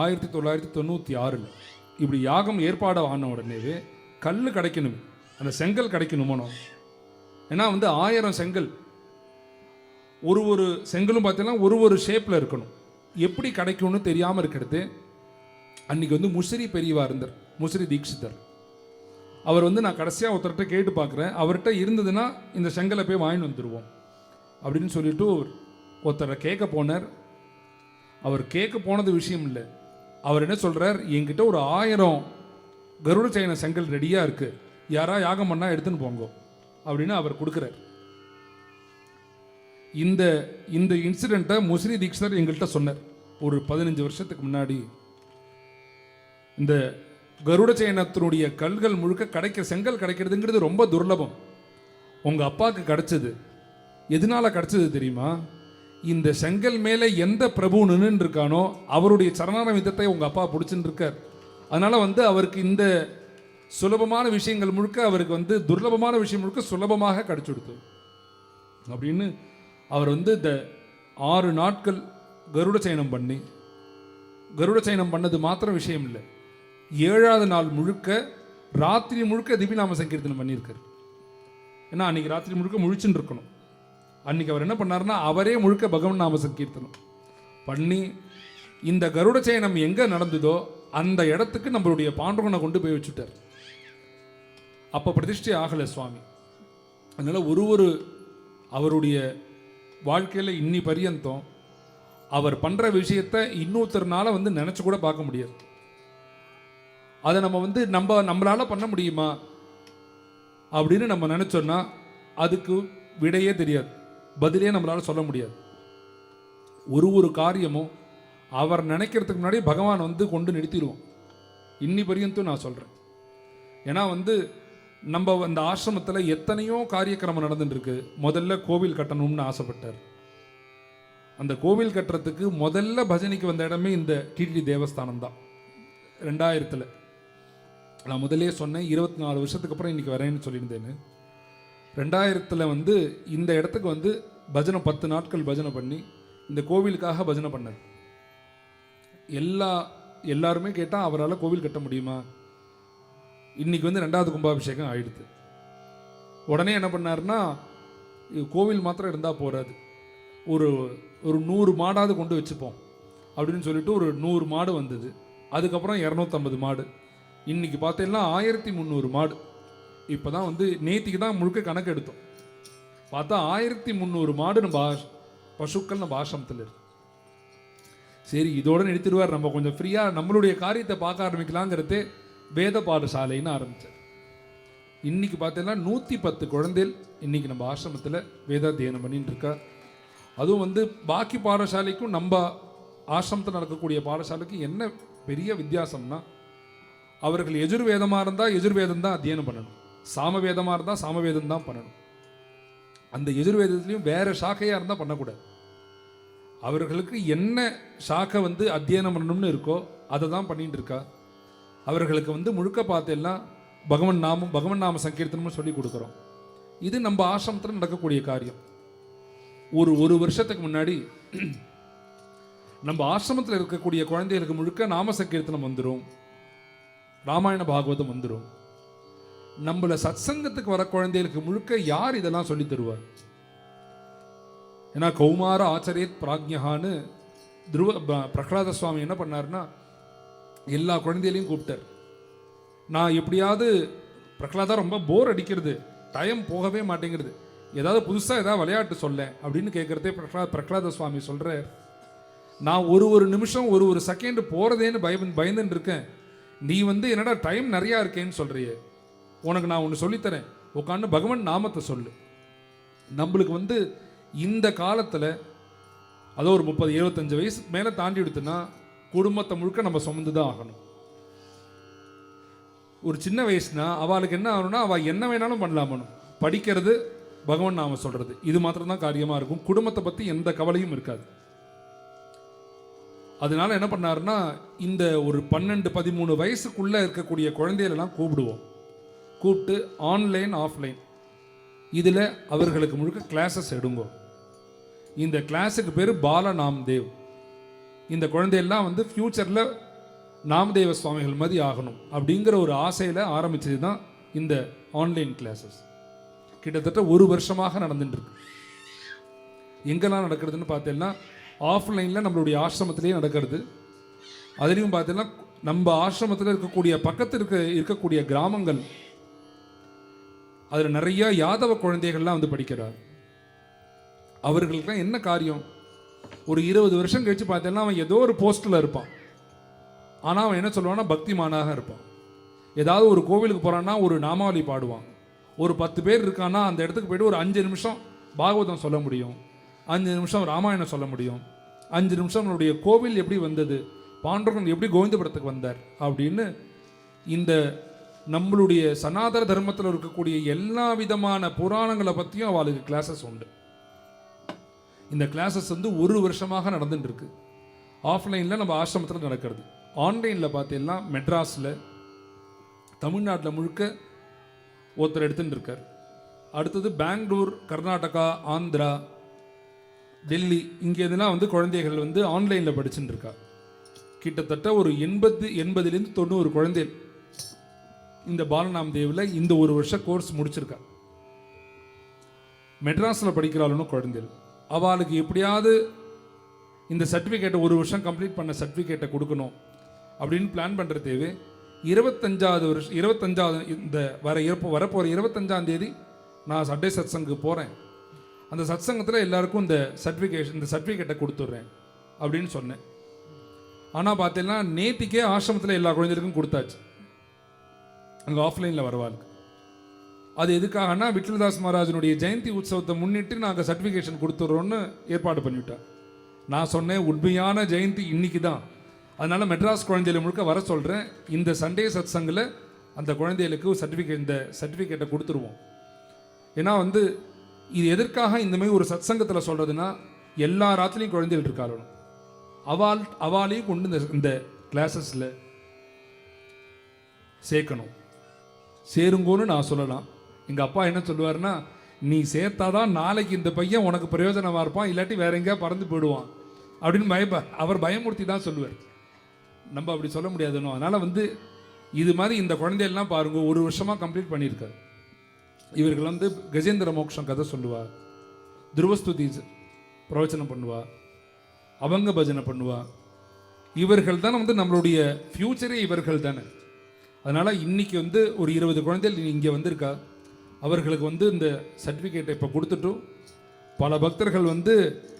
1996. இப்படி யாகம் ஏற்பாடு ஆன உடனேவே கல் கிடைக்கணும், அந்த செங்கல் கிடைக்கணுமோ. ஏன்னா வந்து 1000 செங்கல், ஒரு செங்கலும் பார்த்தீங்கன்னா ஒரு ஷேப்பில் இருக்கணும். எப்படி கிடைக்கும்னு தெரியாமல் இருக்கிறது. அன்றைக்கி வந்து முசிறி பெரியவா இருந்தார், முசிறி தீட்சிதர். அவர் வந்து நான் கடைசியாக ஒருத்தர்கிட்ட கேட்டு பார்க்குறேன், அவர்கிட்ட இருந்ததுன்னா இந்த செங்கலை போய் வாங்கிட்டு வந்துடுவோம் அப்படின்னு சொல்லிட்டு ஒருத்தரை கேட்க போனார். அவர் கேட்க போனது விஷயம் இல்லை, அவர் என்ன சொல்கிறார், என்கிட்ட ஒரு 1000 கருட சயன செங்கல் ரெடியாக இருக்குது, யாரா யாகம் பண்ணால் எடுத்துன்னு போங்க அப்படின்னு அவர் கொடுக்குறார். இந்த இன்சிடெண்ட்டை முசிறி தீட்சிதர் எங்கள்கிட்ட சொன்னார் ஒரு 15 வருஷத்துக்கு முன்னாடி. இந்த கருட சயனத்தினுடைய கல்கள் முழுக்க செங்கல் கிடைக்கிறதுங்கிறது ரொம்ப துர்லபம். உங்கள் அப்பாவுக்கு கிடைச்சது எதனால கிடைச்சது தெரியுமா? இந்த செங்கல் மேலே எந்த பிரபு நின்று இருக்கானோ அவருடைய சரணான விதத்தை உங்கள் அப்பா பிடிச்சுன்னு இருக்கார். அதனால் வந்து அவருக்கு இந்த சுலபமான விஷயங்கள் முழுக்க அவருக்கு வந்து துர்லபமான விஷயம் முழுக்க சுலபமாக கிடைச்சுடுத்து அப்படின்னு அவர் வந்து இந்த 6 நாட்கள் கருட சயனம் பண்ணி, கருட சயனம் பண்ணது மாத்திரம் விஷயம் இல்லை, 7ஆவது நாள் முழுக்க ராத்திரி முழுக்க திவ்யநாம சங்கீர்த்தனம் பண்ணியிருக்கார். ஏன்னா அன்றைக்கி ராத்திரி முழுக்க முழிச்சுன்னு இருக்கணும். அன்றைக்கி அவர் என்ன பண்ணார்னா அவரே முழுக்க பகவன் நாம சங்கீர்த்தனம் பண்ணி இந்த கருட சயனம் எங்கே நடந்ததோ அந்த இடத்துக்கு நம்மளுடைய பாண்டவனை கொண்டு போய் வச்சுட்டார். அப்போ பிரதிஷ்டை ஆகலை சுவாமி. அதனால் அவருடைய வாழ்க்கையில் இன்னி பரியந்தம் அவர் பண்ணுற விஷயத்தை இன்னொருத்தர்னால வந்து நினச்சி கூட பார்க்க முடியாது. அதை நம்ம வந்து நம்மளால் பண்ண முடியுமா அப்படின்னு நம்ம நினச்சோன்னா அதுக்கு விடையே தெரியாது, பதிலே நம்மளால் சொல்ல முடியாது. ஒரு காரியமும் அவர் நினைக்கிறதுக்கு முன்னாடி பகவான் வந்து கொண்டு நிறுத்திடுவோம். இன்னி பரியந்தும் நான் சொல்கிறேன். ஏன்னா வந்து நம்ம அந்த ஆசிரமத்தில் எத்தனையோ காரியக்கிரமம் நடந்துட்டுருக்கு. முதல்ல கோவில் கட்டணும்னு ஆசைப்பட்டார். அந்த கோவில் கட்டுறதுக்கு முதல்ல பஜனைக்கு வந்த இடமே இந்த டிடி தேவஸ்தானம் தான். 2000 நான் முதலே சொன்னேன் 24 வருஷத்துக்கு அப்புறம் இன்றைக்கி வரேன்னு சொல்லியிருந்தேன்னு. 2000 வந்து இந்த இடத்துக்கு வந்து பஜனை 10 நாட்கள் பஜனை பண்ணி இந்த கோவிலுக்காக பஜனை பண்ணது. எல்லாருமே கேட்டால் அவரால் கோவில் கட்ட முடியுமா? இன்றைக்கி வந்து 2வது கும்பாபிஷேகம் ஆயிடுது. உடனே என்ன பண்ணாருன்னா, கோவில் மாத்திரம் இருந்தால் போகாது, ஒரு 100 மாடாவது கொண்டு வச்சுப்போம் அப்படின்னு சொல்லிட்டு ஒரு 100 மாடு வந்தது. அதுக்கப்புறம் 250 மாடு, இன்றைக்கி பார்த்தீங்கன்னா 1300 மாடு. இப்போ தான் வந்து நேத்திக்கு தான் முழுக்க கணக்கு எடுத்தோம். பார்த்தா 1300 மாடு நம்ம பசுக்கள் நம்ம ஆசிரமத்தில் இருக்கு. சரி, இதோடு நிறுத்திடுவார், நம்ம கொஞ்சம் ஃப்ரீயாக நம்மளுடைய காரியத்தை பார்க்க ஆரம்பிக்கலாங்கிறதே வேத பாடசாலைன்னு ஆரம்பித்தார். இன்றைக்கி பார்த்தீங்கன்னா 110 குழந்தைகள் இன்றைக்கி நம்ம ஆசிரமத்தில் வேதாத்தியனம் பண்ணிட்டு இருக்கா. அதுவும் வந்து பாக்கி பாடசாலைக்கும் நம்ம ஆசிரமத்தில் நடக்கக்கூடிய பாடசாலைக்கும் என்ன பெரிய வித்தியாசம்னா, அவர்கள் எஜுர்வேதமாக இருந்தால் எஜுர்வேதம் தான் அத்தியனம் பண்ணணும், சாமவேதமாக இருந்தால் சாமவேதம் தான் பண்ணணும். அந்த எஜுர்வேதத்துலேயும் வேறு சாக்கையாக இருந்தால் பண்ணக்கூடாது. அவர்களுக்கு என்ன சாக்கை வந்து அத்தியனம் பண்ணணும்னு இருக்கோ அதை தான் பண்ணிட்டு இருக்கா. அவர்களுக்கு வந்து முழுக்க பார்த்தெல்லாம் பகவன் நாம சங்கீர்த்தனம்னு சொல்லி கொடுக்குறோம். இது நம்ம ஆசிரமத்தில் நடக்கக்கூடிய காரியம். ஒரு வருஷத்துக்கு முன்னாடி நம்ம ஆசிரமத்தில் இருக்கக்கூடிய குழந்தைகளுக்கு முழுக்க நாம சங்கீர்த்தனம் வந்துடும், ராமாயண பாகவதம் வந்துடும். நம்மள சத்சங்கத்துக்கு வர குழந்தைகளுக்கு முழுக்க யார் இதெல்லாம் சொல்லி தருவார்? ஏன்னா கௌமார ஆச்சரியத் பிராக்ஞகான்னு பிரகலாத சுவாமி என்ன பண்ணார்னா, எல்லா குழந்தைகளையும் கூப்பிட்டார். நான் எப்படியாவது பிரகலாதா ரொம்ப போர் அடிக்கிறது, டைம் போகவே மாட்டேங்கிறது, ஏதாவது புதுசாக ஏதாவது விளையாட்டு சொல்ல அப்படின்னு கேட்குறதே பிரகலாத சுவாமி சொல்கிறார். நான் ஒரு நிமிஷம் ஒரு செகண்ட் போகிறதேன்னு பயந்துன்னு இருக்கேன். நீ வந்து என்னடா டைம் நிறையா இருக்கேன்னு சொல்கிறியே, உனக்கு நான் ஒன்று சொல்லித்தரேன், உட்காந்து பகவன் நாமத்தை சொல்லு. நம்மளுக்கு வந்து இந்த காலத்தில் அதோ ஒரு 30-25 வயசு மேலே தாண்டி எடுத்துன்னா குடும்பத்தை முழுக்க நம்ம சுமந்து தான் ஆகணும். ஒரு சின்ன வயசுனா அவளுக்கு என்ன ஆகணும்னா, அவள் என்ன வேணாலும் பண்ணலாமணும், படிக்கிறது பகவான் நாம சொல்கிறது இது மாத்திரம் தான் காரியமாக இருக்கும். குடும்பத்தை பற்றி எந்த கவலையும் இருக்காது. அதனால என்ன பண்ணாருன்னா, இந்த ஒரு 12-13 வயசுக்குள்ளே இருக்கக்கூடிய குழந்தைகளெல்லாம் கூப்பிட்டு ஆன்லைன் ஆஃப்லைன் இதில் அவர்களுக்கு முழுக்க கிளாஸஸ் எடுங்கோ. இந்த கிளாஸுக்கு பேர் பால நாம்தேவ். இந்த குழந்தையெல்லாம் வந்து ஃப்யூச்சரில் நாமதேவ சுவாமிகள் மாதிரி ஆகணும் அப்படிங்கிற ஒரு ஆசையில் ஆரம்பித்தது தான் இந்த ஆன்லைன் கிளாஸஸ். கிட்டத்தட்ட 1 வருஷமாக நடந்துட்டுருக்கு. எங்கெல்லாம் நடக்கிறதுன்னு பார்த்தீங்கன்னா, ஆஃப்லைனில் நம்மளுடைய ஆசிரமத்திலேயே நடக்கிறது. அதுலேயும் பார்த்தீங்கன்னா நம்ம ஆசிரமத்தில் இருக்கக்கூடிய பக்கத்தில் இருக்கக்கூடிய கிராமங்கள், அதில் நிறையா யாதவ குழந்தைகள்லாம் வந்து படிக்கிறார். அவர்களுக்கெல்லாம் என்ன காரியம், ஒரு 20 வருஷம் கழித்து பார்த்தேன்னா அவன் ஏதோ ஒரு போஸ்ட்டில் இருப்பான். ஆனால் அவன் என்ன சொல்லுவான்னா பக்திமானாக இருப்பான். ஏதாவது ஒரு கோவிலுக்கு போகிறான்னா ஒரு நாமாவளி பாடுவான். ஒரு 10 பேர் இருக்கான்னா அந்த இடத்துக்கு போய்ட்டு ஒரு 5 நிமிஷம் பாகவதம் சொல்ல முடியும், 5 நிமிஷம் ராமாயணம் சொல்ல முடியும், 5 நிமிஷம் நம்மளுடைய கோவில் எப்படி வந்தது, பாண்டவன் எப்படி கோவிந்தபுரத்துக்கு வந்தார் அப்படின்னு இந்த நம்மளுடைய சனாதன தர்மத்தில் இருக்கக்கூடிய எல்லா விதமான புராணங்களை பற்றியும் அவளுக்கு கிளாஸஸ் உண்டு. இந்த கிளாஸஸ் வந்து 1 வருஷமாக நடந்துட்டு இருக்கு. ஆஃப்லைனில் நம்ம ஆசிரமத்தில் நடக்கிறது. ஆன்லைனில் பார்த்தீங்கன்னா மெட்ராஸில் தமிழ்நாட்டில் முழுக்க ஒருத்தர் எடுத்துட்டு இருக்கார். அடுத்தது பெங்களூர், கர்நாடகா, ஆந்திரா, டெல்லி, இங்கே இதெல்லாம் வந்து குழந்தைகள் வந்து ஆன்லைனில் படிச்சுட்டு இருக்கா. கிட்டத்தட்ட ஒரு 80-லேருந்து 90 குழந்தைகள் இந்த பாலநாம்தேவில் இந்த 1 வருஷ கோர்ஸ் முடிச்சிருக்கா. மெட்ராஸில் படிக்கிறாளுன்னு குழந்தைகள். அவளுக்கு எப்படியாவது இந்த சர்டிஃபிகேட்டை 1 வருஷம் கம்ப்ளீட் பண்ண சர்டிஃபிகேட்டை கொடுக்கணும் அப்படின்னு பிளான் பண்ணுற தேவை. 25வது இந்த வரப்போகிற 25ஆம் தேதி நான் சண்டே சத்சங்கு போகிறேன். அந்த சத்சங்கத்தில் எல்லாருக்கும் இந்த சர்டிஃபிகேட்டை கொடுத்துட்றேன் அப்படின்னு சொன்னேன். ஆனால் பார்த்தீங்கன்னா நேத்திக்கே ஆசிரமத்தில் எல்லா குழந்தைகளுக்கும் கொடுத்தாச்சு. அங்கே ஆஃப்லைனில் வருவாளுக்கு. அது எதுக்காகனா, விட்டலதாஸ் மகாராஜனுடைய ஜெயந்தி உற்சவத்தை முன்னிட்டு நாங்கள் சர்டிஃபிகேஷன் கொடுத்துட்றோன்னு ஏற்பாடு பண்ணிவிட்டேன். நான் சொன்னேன், உண்மையான ஜெயந்தி இன்னைக்கு தான், அதனால் மெட்ராஸ் குழந்தைகளை முழுக்க வர சொல்கிறேன். இந்த சண்டே சத் சங்கில் அந்த குழந்தைகளுக்கு இந்த சர்டிஃபிகேட்டை கொடுத்துருவோம். ஏன்னா வந்து இது எதற்காக இந்த மாதிரி ஒரு சத் சங்கத்தில் சொல்கிறதுனா, எல்லா ராத்திரிலையும் குழந்தைகள் இருக்காளணும். அவாலையும் கொண்டு இந்த கிளாஸஸில் சேர்க்கணும். சேருங்கோன்னு நான் சொல்லலாம். எங்கள் அப்பா என்ன சொல்லுவார்னா, நீ சேர்த்தாதான் நாளைக்கு இந்த பையன் உனக்கு பிரயோஜனமாக இருப்பான், இல்லாட்டி வேற எங்கேயா பறந்து போயிடுவான் அப்படின்னு அவர் பயமுறுத்தி தான் சொல்லுவார். நம்ம அப்படி சொல்ல முடியாதுன்னு. அதனால் இது மாதிரி இந்த குழந்தையெல்லாம் பாருங்க, 1 வருஷமாக கம்ப்ளீட் பண்ணியிருக்காரு. இவர்கள் கஜேந்திர மோக்ஷம் கதை சொல்லுவா, துருவஸ்துதி பிரவச்சனம் பண்ணுவா, அவங்க பஜனை பண்ணுவா. இவர்கள் தானே நம்மளுடைய ஃப்யூச்சரே இவர்கள் தானே. அதனால் இன்னைக்கு ஒரு 20 குழந்தைகள் இங்கே வந்திருக்கா. அவர்களுக்கு இந்த சர்டிஃபிகேட்டை இப்போ கொடுத்துட்டும் பல பக்தர்கள்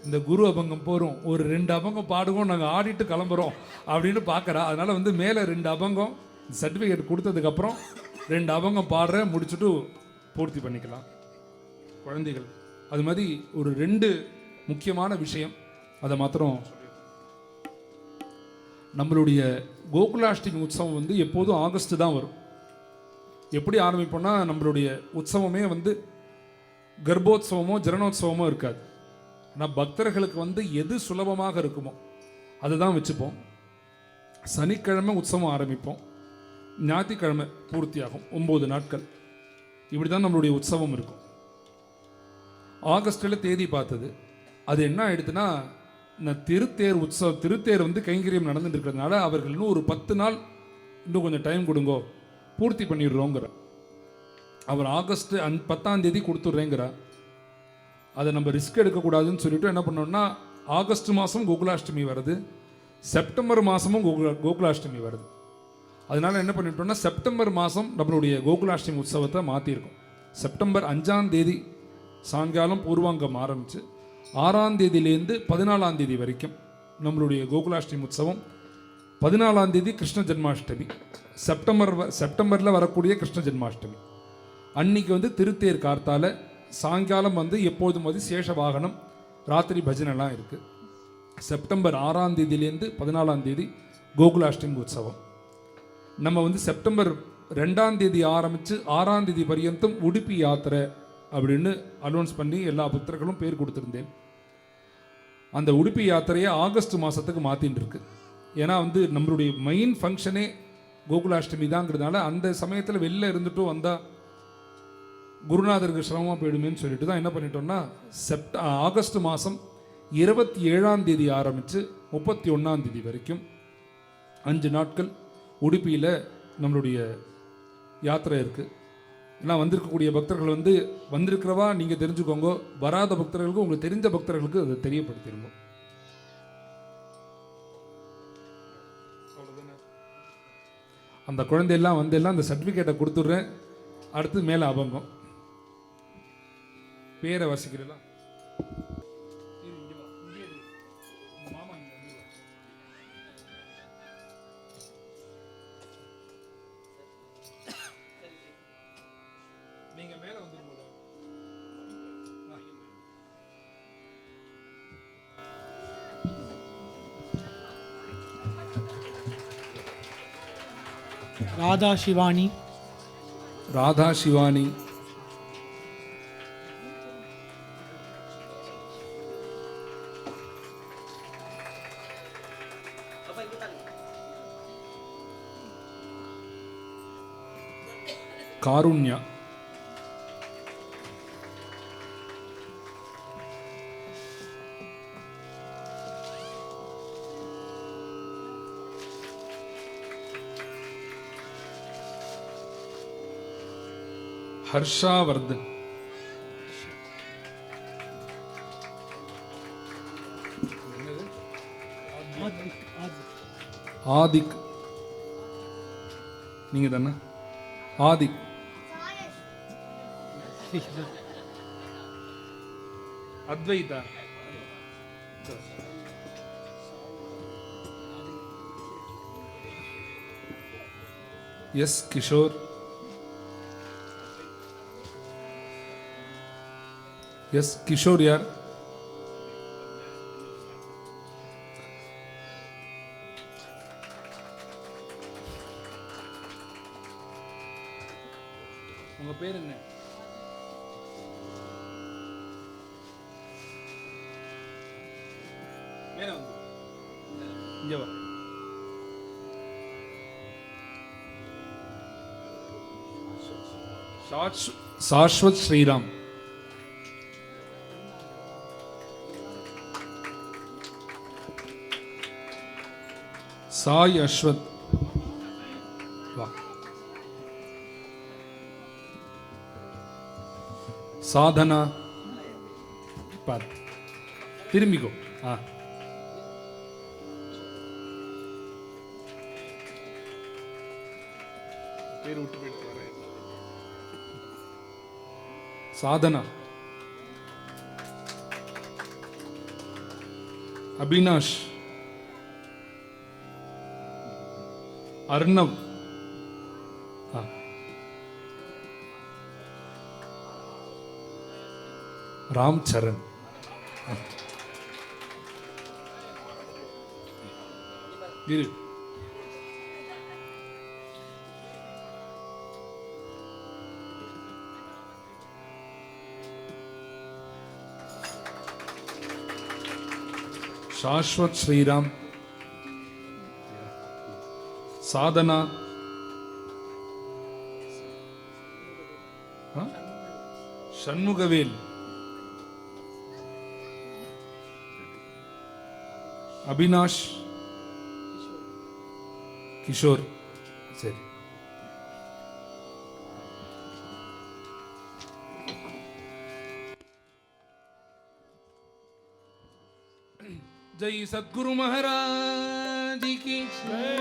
இந்த குரு அபங்கம் போகிறோம், ஒரு 2 அபங்கம் பாடுவோம், நாங்கள் ஆடிட்டு கிளம்புறோம் அப்படின்னு பார்க்குறா. அதனால் மேலே 2 அபங்கம் சர்டிஃபிகேட் கொடுத்ததுக்கப்புறம் 2 அபங்கம் பாடுறேன், முடிச்சுட்டு பூர்த்தி பண்ணிக்கலாம் குழந்தைகள். அது மாதிரி ஒரு 2 முக்கியமான விஷயம், அதை மாத்திரம் நம்மளுடைய கோகுலாஷ்டமி உற்சவம் எப்போதும் ஆகஸ்ட் தான் வரும். எப்படி ஆரம்பிப்போம்னா, நம்மளுடைய உற்சவமே கர்ப்போத்சவமோ ஜனனோத்சவமோ இருக்காது. ஆனால் பக்தர்களுக்கு எது சுலபமாக இருக்குமோ அதை தான் வச்சுப்போம். சனிக்கிழமை உற்சவம் ஆரம்பிப்போம், ஞாயிற்றுக்கிழமை பூர்த்தியாகும், 9 நாட்கள். இப்படி தான் நம்மளுடைய உற்சவம் இருக்கும். ஆகஸ்டில் தேதி பார்த்தது, அது என்ன ஆயிடுதுன்னா, இந்த திருத்தேர் கைங்கரியம் நடந்துட்டு இருக்கிறதுனால அவர்கள் இன்னும் ஒரு 10 நாள் இன்னும் கொஞ்சம் டைம் கொடுங்கோ, பூர்த்தி பண்ணிடுறோங்கிற. அவர் ஆகஸ்ட் 10ஆம் தேதி கொடுத்துட்றேங்கிற. அதை நம்ம ரிஸ்க் எடுக்கக்கூடாதுன்னு சொல்லிட்டு என்ன பண்ணோம்னா, ஆகஸ்ட் மாதம் கோகுலாஷ்டமி வருது, செப்டம்பர் மாதமும் கோகுலாஷ்டமி வருது. அதனால என்ன பண்ணிட்டோம்னா, செப்டம்பர் மாதம் நம்மளுடைய கோகுலாஷ்டமி உற்சவத்தை மாற்றிருக்கோம். செப்டம்பர் 5ஆம் தேதி சாயங்காலம் பூர்வாங்கம் ஆரம்பித்து 6ஆம் தேதியிலேருந்து 14ஆம் தேதி வரைக்கும் நம்மளுடைய கோகுலாஷ்டமி உற்சவம். 14ஆம் தேதி கிருஷ்ண ஜென்மாஷ்டமி, செப்டம்பரில் வரக்கூடிய கிருஷ்ண ஜென்மாஷ்டமி அன்னைக்கு திருத்தேர் கார்த்தால சாயங்காலம் எப்போதும் சேஷ வாகனம், ராத்திரி பஜனைலாம் இருக்குது. செப்டம்பர் 6ஆம் தேதியிலேருந்து 14ஆம் தேதி கோகுலாஷ்டமி உற்சவம். நம்ம செப்டம்பர் 2ஆம் தேதி ஆரம்பித்து 6ஆம் தேதி பர்யந்தம் உடுப்பி யாத்திரை அப்படின்னு அனௌன்ஸ் பண்ணி எல்லா பக்தர்களும் பேர் கொடுத்துருந்தேன். அந்த உடுப்பி யாத்திரையை ஆகஸ்ட் மாதத்துக்கு மாற்றின்னு இருக்கு. ஏன்னா நம்மளுடைய மெயின் ஃபங்க்ஷனே கோகுலாஷ்டமி தாங்கிறதுனால அந்த சமயத்தில் வெளில இருந்துட்டும் வந்தால் குருநாதருக்கு சிரமமாக போயிடுமேன்னு சொல்லிட்டு தான் என்ன பண்ணிட்டோம்னா, ஆகஸ்ட் மாதம் 27ஆம் தேதி ஆரம்பித்து 31ஆம் தேதி வரைக்கும் 5 நாட்கள் உடுப்பியில் நம்மளுடைய யாத்திரை இருக்குது. ஏன்னா வந்திருக்கக்கூடிய பக்தர்கள் வந்திருக்கிறவா நீங்கள் தெரிஞ்சுக்கோங்க, வராத பக்தர்களுக்கு, உங்களுக்கு தெரிஞ்ச பக்தர்களுக்கு அதை தெரியப்படுத்திடுங்க. அந்த குழந்தையெல்லாம் எல்லாம் அந்த சர்டிஃபிகேட்டை கொடுத்துட்றேன். அடுத்து மேலே அபங்கம் பேரை வசிக்கிறதா. நீங்க மேல வந்துருங்க. ராதா சிவானி. ராதா சிவானி, காருண்யா, ஹர்ஷாவர்தன், ஆதிக், நீங்க தானே ஆதிக், அத்வைதா, எஸ் கிஷோர், எஸ் கிஷோர் யார்? உங்க பேர் என்ன? சாஸ்வத் ஸ்ரீராம். சாய் அஸ்வத். வா. சாதனா. பார் திரும்பிக்கோ. பேர் விட்டு போயிட்டு வரேன். சாதனா. அபினாஷ். अर्णव. रामचरण. गिरी. शाश्वत श्रीराम. साधना. ஷண்முகவேல். அபினாஷ். கிஷோர். சரி. जय सद्गुरु महाराज की जय।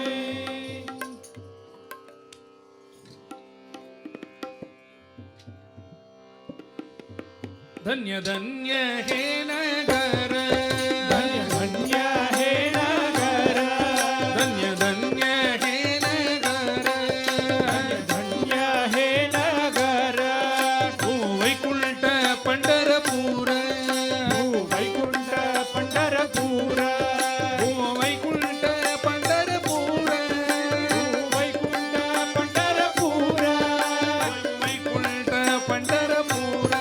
धन्य धन्य हे नगर, धन्य धन्य हे नगर, धन्य धन्य हे नगर, धन्य धन्य हे नगर, वैकुंठ पंढरपूर, वैकुंठ पंढरपूर, वैकुंठ पंढरपूर, वैकुंठ पंढरपूर, वैकुंठ पंढरपूर,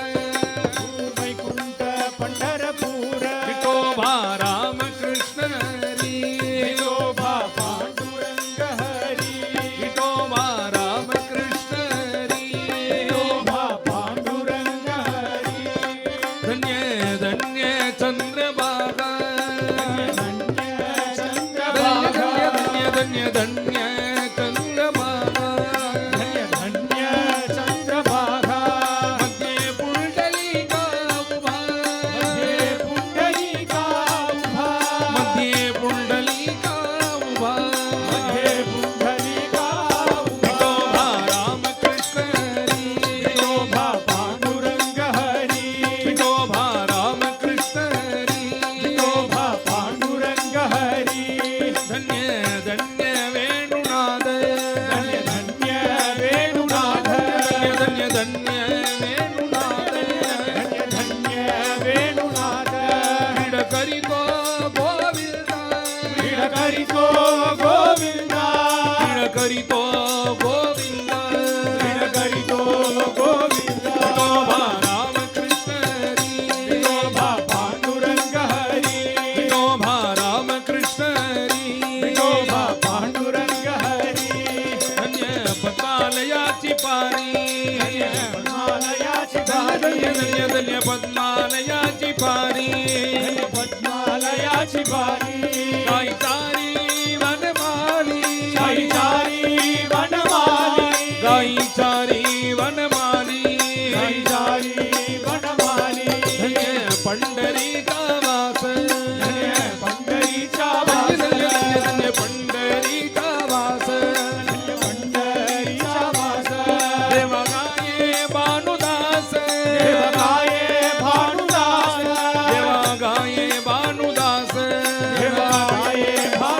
वैकुंठ पंढरपूर, विठोबा रामकृष्ण हरी, विठोबा पांडुरंग हरी, विठोबा रामकृष्ण हरी, विठोबा पांडुरंग हरी, धन्य धन्य चंद्रभागा, धन्य चंद्रभागा, धन्य धन्य धन्य चंद्रभागा, धन्य धन्य चंद्रभागा, मध्ये पुंडलिका उभा, मध्ये पुंडलिका उभा, मध्ये पुंडलिका उभा, मध्ये पुंडलिका विठोबा उभा, रामकृष्ण हरी, विठोबा पांडुरंग हरी, विठोबा रामकृष्ण हरी, विठोबा पांडुरंग हरी, धन्य धन्य वेणुनाद, धन्य धन्य वेणुनाथ, धन्य धन्य वेणुनाद, धन्य धन्य वेणुनाथ, क्रीड करितो गोविंदा, क्रीड करितो गोविंदा, क्रीड करितो गोविंदा, क्रीड करितो गोविंदा, विठोबा रामकृष्ण हरी, विठोबा पांडुरंग हरी, विठोबा रामकृष्ण हरी, विठोबा पांडुरंग हरी, धन्य पद्मालयाची पारी, पद्मालयाची धन्य बारी, धन्य धन्य पद्मालयाची पारी, पद्मालयाची बारी, गाई चारी वनमाली, चारी चारी वनमाली, गाई चारी वनमाली, चारी चारी वनमाली, धन्य पंढरीचा वास, धन्य पंढरीचा धन्य वास, धन्य धन्य पंढरीचा वास, धन्य पंढरीचा वास, देवगाये भानुदास, देवगाये भानुदास, देवगाये भानुदास, देवगाये भानुदास,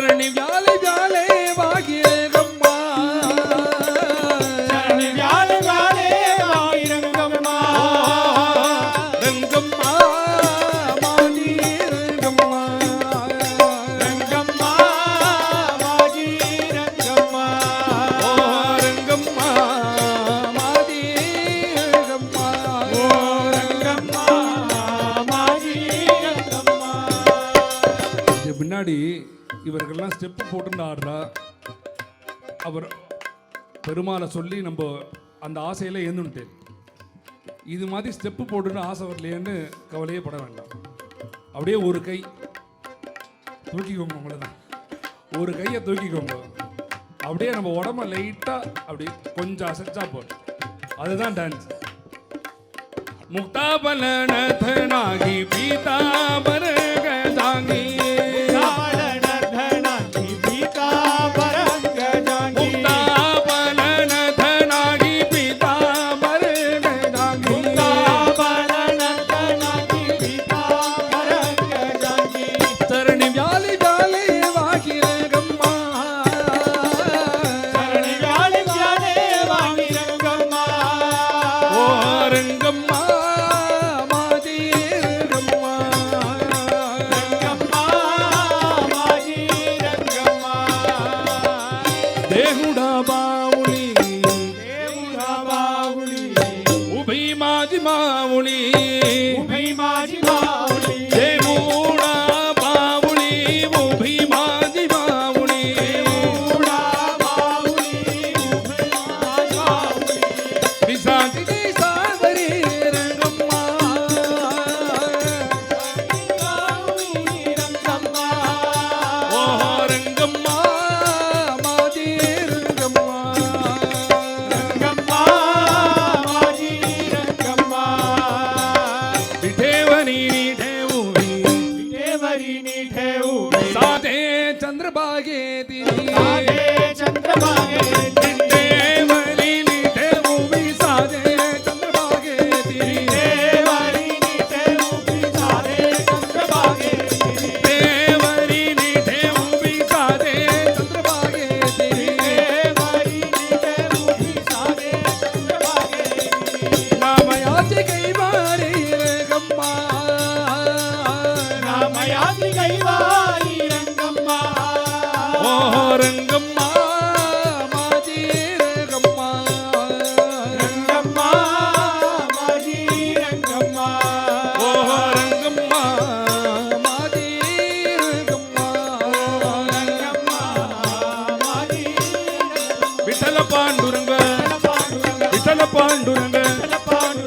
சரணி வியாலை வியாலே வாகிரங்கம்மா சரணி வியாலே வியாலே வாகிரங்கம்மா ரங்கம்மா மாதி ரங்கம்மா ரங்கம்மா மாதி ரங்கம்மா ஓ ரங்கம்மா மாதி ரங்கம்மா ஓ ரங்கம்மா மாதி ரங்கம்மா. இது முன்னாடி இவர்கள்லாம் ஸ்டெப்பு போட்டுன்னு ஆடுறா. அவர் பெருமாளை சொல்லி நம்ம அந்த ஆசையில் ஏந்துட்டேன். இது மாதிரி ஸ்டெப்பு போட்டுன்னு ஆசை வரலையேன்னு கவலையே பட வேண்டாம். அப்படியே ஒரு கை தூக்கிக்கோங்க, உங்களை தான் ஒரு கையை தூக்கிக்கோங்க. அப்படியே நம்ம உடம்ப லைட்டாக அப்படி கொஞ்சம் அசைச்சா போதும். அதுதான் டான்ஸ். முக்தாபலனதனாகி பீதாபர கஜாங்கி காரணதனாகி பீதாம்பரங்க ஜாங்கி முக்தாபலனதனாகி பீதாபர கஜாங்கி காரணதனாகி பீதாம்பரங்க ஜாங்கி சரணி வியாலி வியாலே வாகிரங்கம்மா சரணி வியாலே வியாலே வாகிரங்கம்மா ஓ ரங்கம்மா மாதி ரங்கம்மா ரங்கம்மா மாதி ரங்கம்மா தேகுடா பாவுளி தேவுடா பாவுளி உபை மாதி மாவுளி உபை மாதி மாவுளி தேகுடா பாவுளி உபை மாதி மாவுளி தேவுடா பாவுளி உபை மாதி மாவுளி விசாதி தேசாவரி ரங்கம்மா ரங்கம்மா ஓ ரங்கம்மா மாதி ரங்கம்மா ரங்கம்மா மாதி ரங்கம்மா விடேவனி விடேவுவி தேவரி நீ தேவுவி साधे चंद्रभागे तिरी साधे चंद्रभागे देवरी देवुवी साधे चंद्रभागे तिरी देवरी नी देवुवी साधे चंद्रभागे देवरी देवुवी साधे चंद्रभागे तिरी देवरी नी देवुवी साधे चंद्रभागे नामयाति कई बारी रंगम्मा रामयाति कैवारी रंगम्मा ओ रंगम्मा माजी रंगम्मा रंगम्मा माजी रंगम्मा ओ रंगम्मा माजी रंगम्मा रंगम्मा माजी विठल पांडुरंग विठल पांडुरंग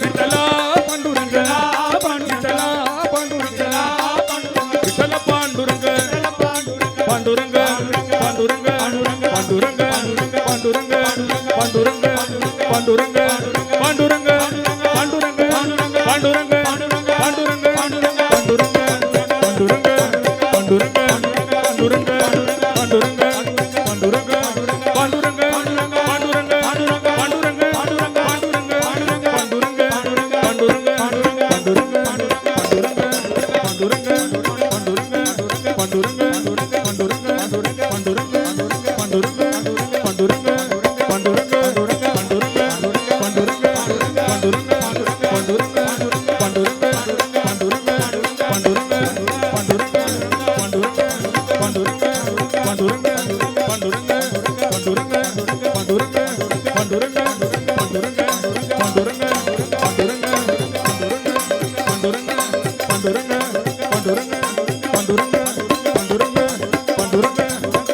विठला पांडुरंग विठला पांडुरंग विठल पांडुरंग पांडुरंग पांडुरंग पांडुरंग पांडुरंग पांडुरंग पांडुरंग पांडुरंग पांडुरंग पांडुरंग पांडुरंग पांडुरंग पांडुरंग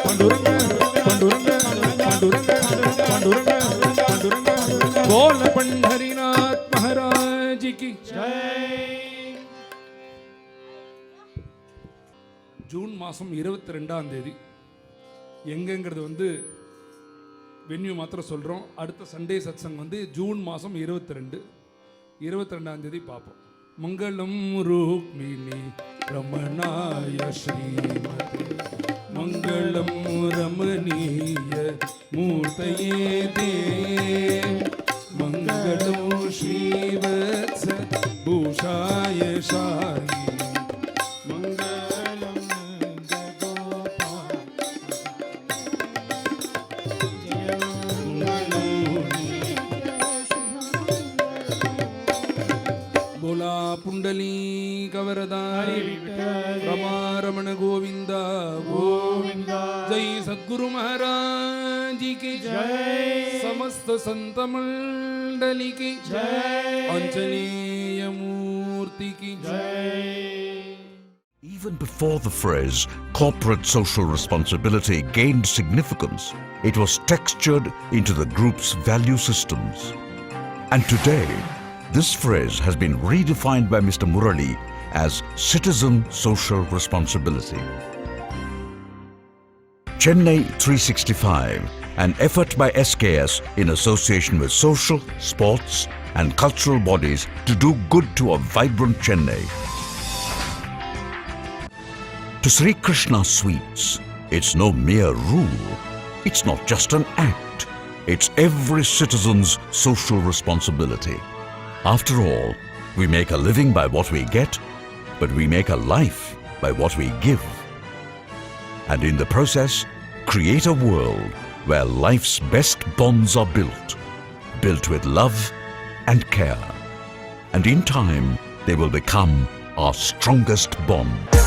पांडुरंग पांडुरंग पांडुरंग पांडुरंग पांडुरंग बोल पंढरीनाथ महाराज की ஜூன் மாதம் 22ஆம் தேதி எங்கங்கிறது வந்து வென்யூ மாத்திரம் சொல்கிறோம். அடுத்த சண்டே சத்சங் வந்து ஜூன் மாதம் 22ஆம் தேதி பார்ப்போம். மங்களம் ருக்மிணி ரமணாய ஸ்ரீமதே மங்களம் ரமணீய மூர்த்தயே தே மங்களம் ஸ்ரீவத்ஸ பூஷாய ஷாயி மங்களம் गोविंद गोविंद जय सद्गुरु महाराज की जय समस्त संत मंडली की जय अंजनेय मूर्ति की जय। Even before the phrase corporate social responsibility gained significance, it was textured into the group's value systems. And today, this phrase has been redefined by Mr. Murali as citizen social responsibility. Chennai 365, an effort by SKS in association with social, sports and cultural bodies to do good to a vibrant Chennai. To Sri Krishna Sweets, it's no mere rule. It's not just an act. It's every citizen's social responsibility. After all, we make a living by what we get, but we make a life by what we give. And in the process, create a world where life's best bonds are built with love and care. And in time, they will become our strongest bond.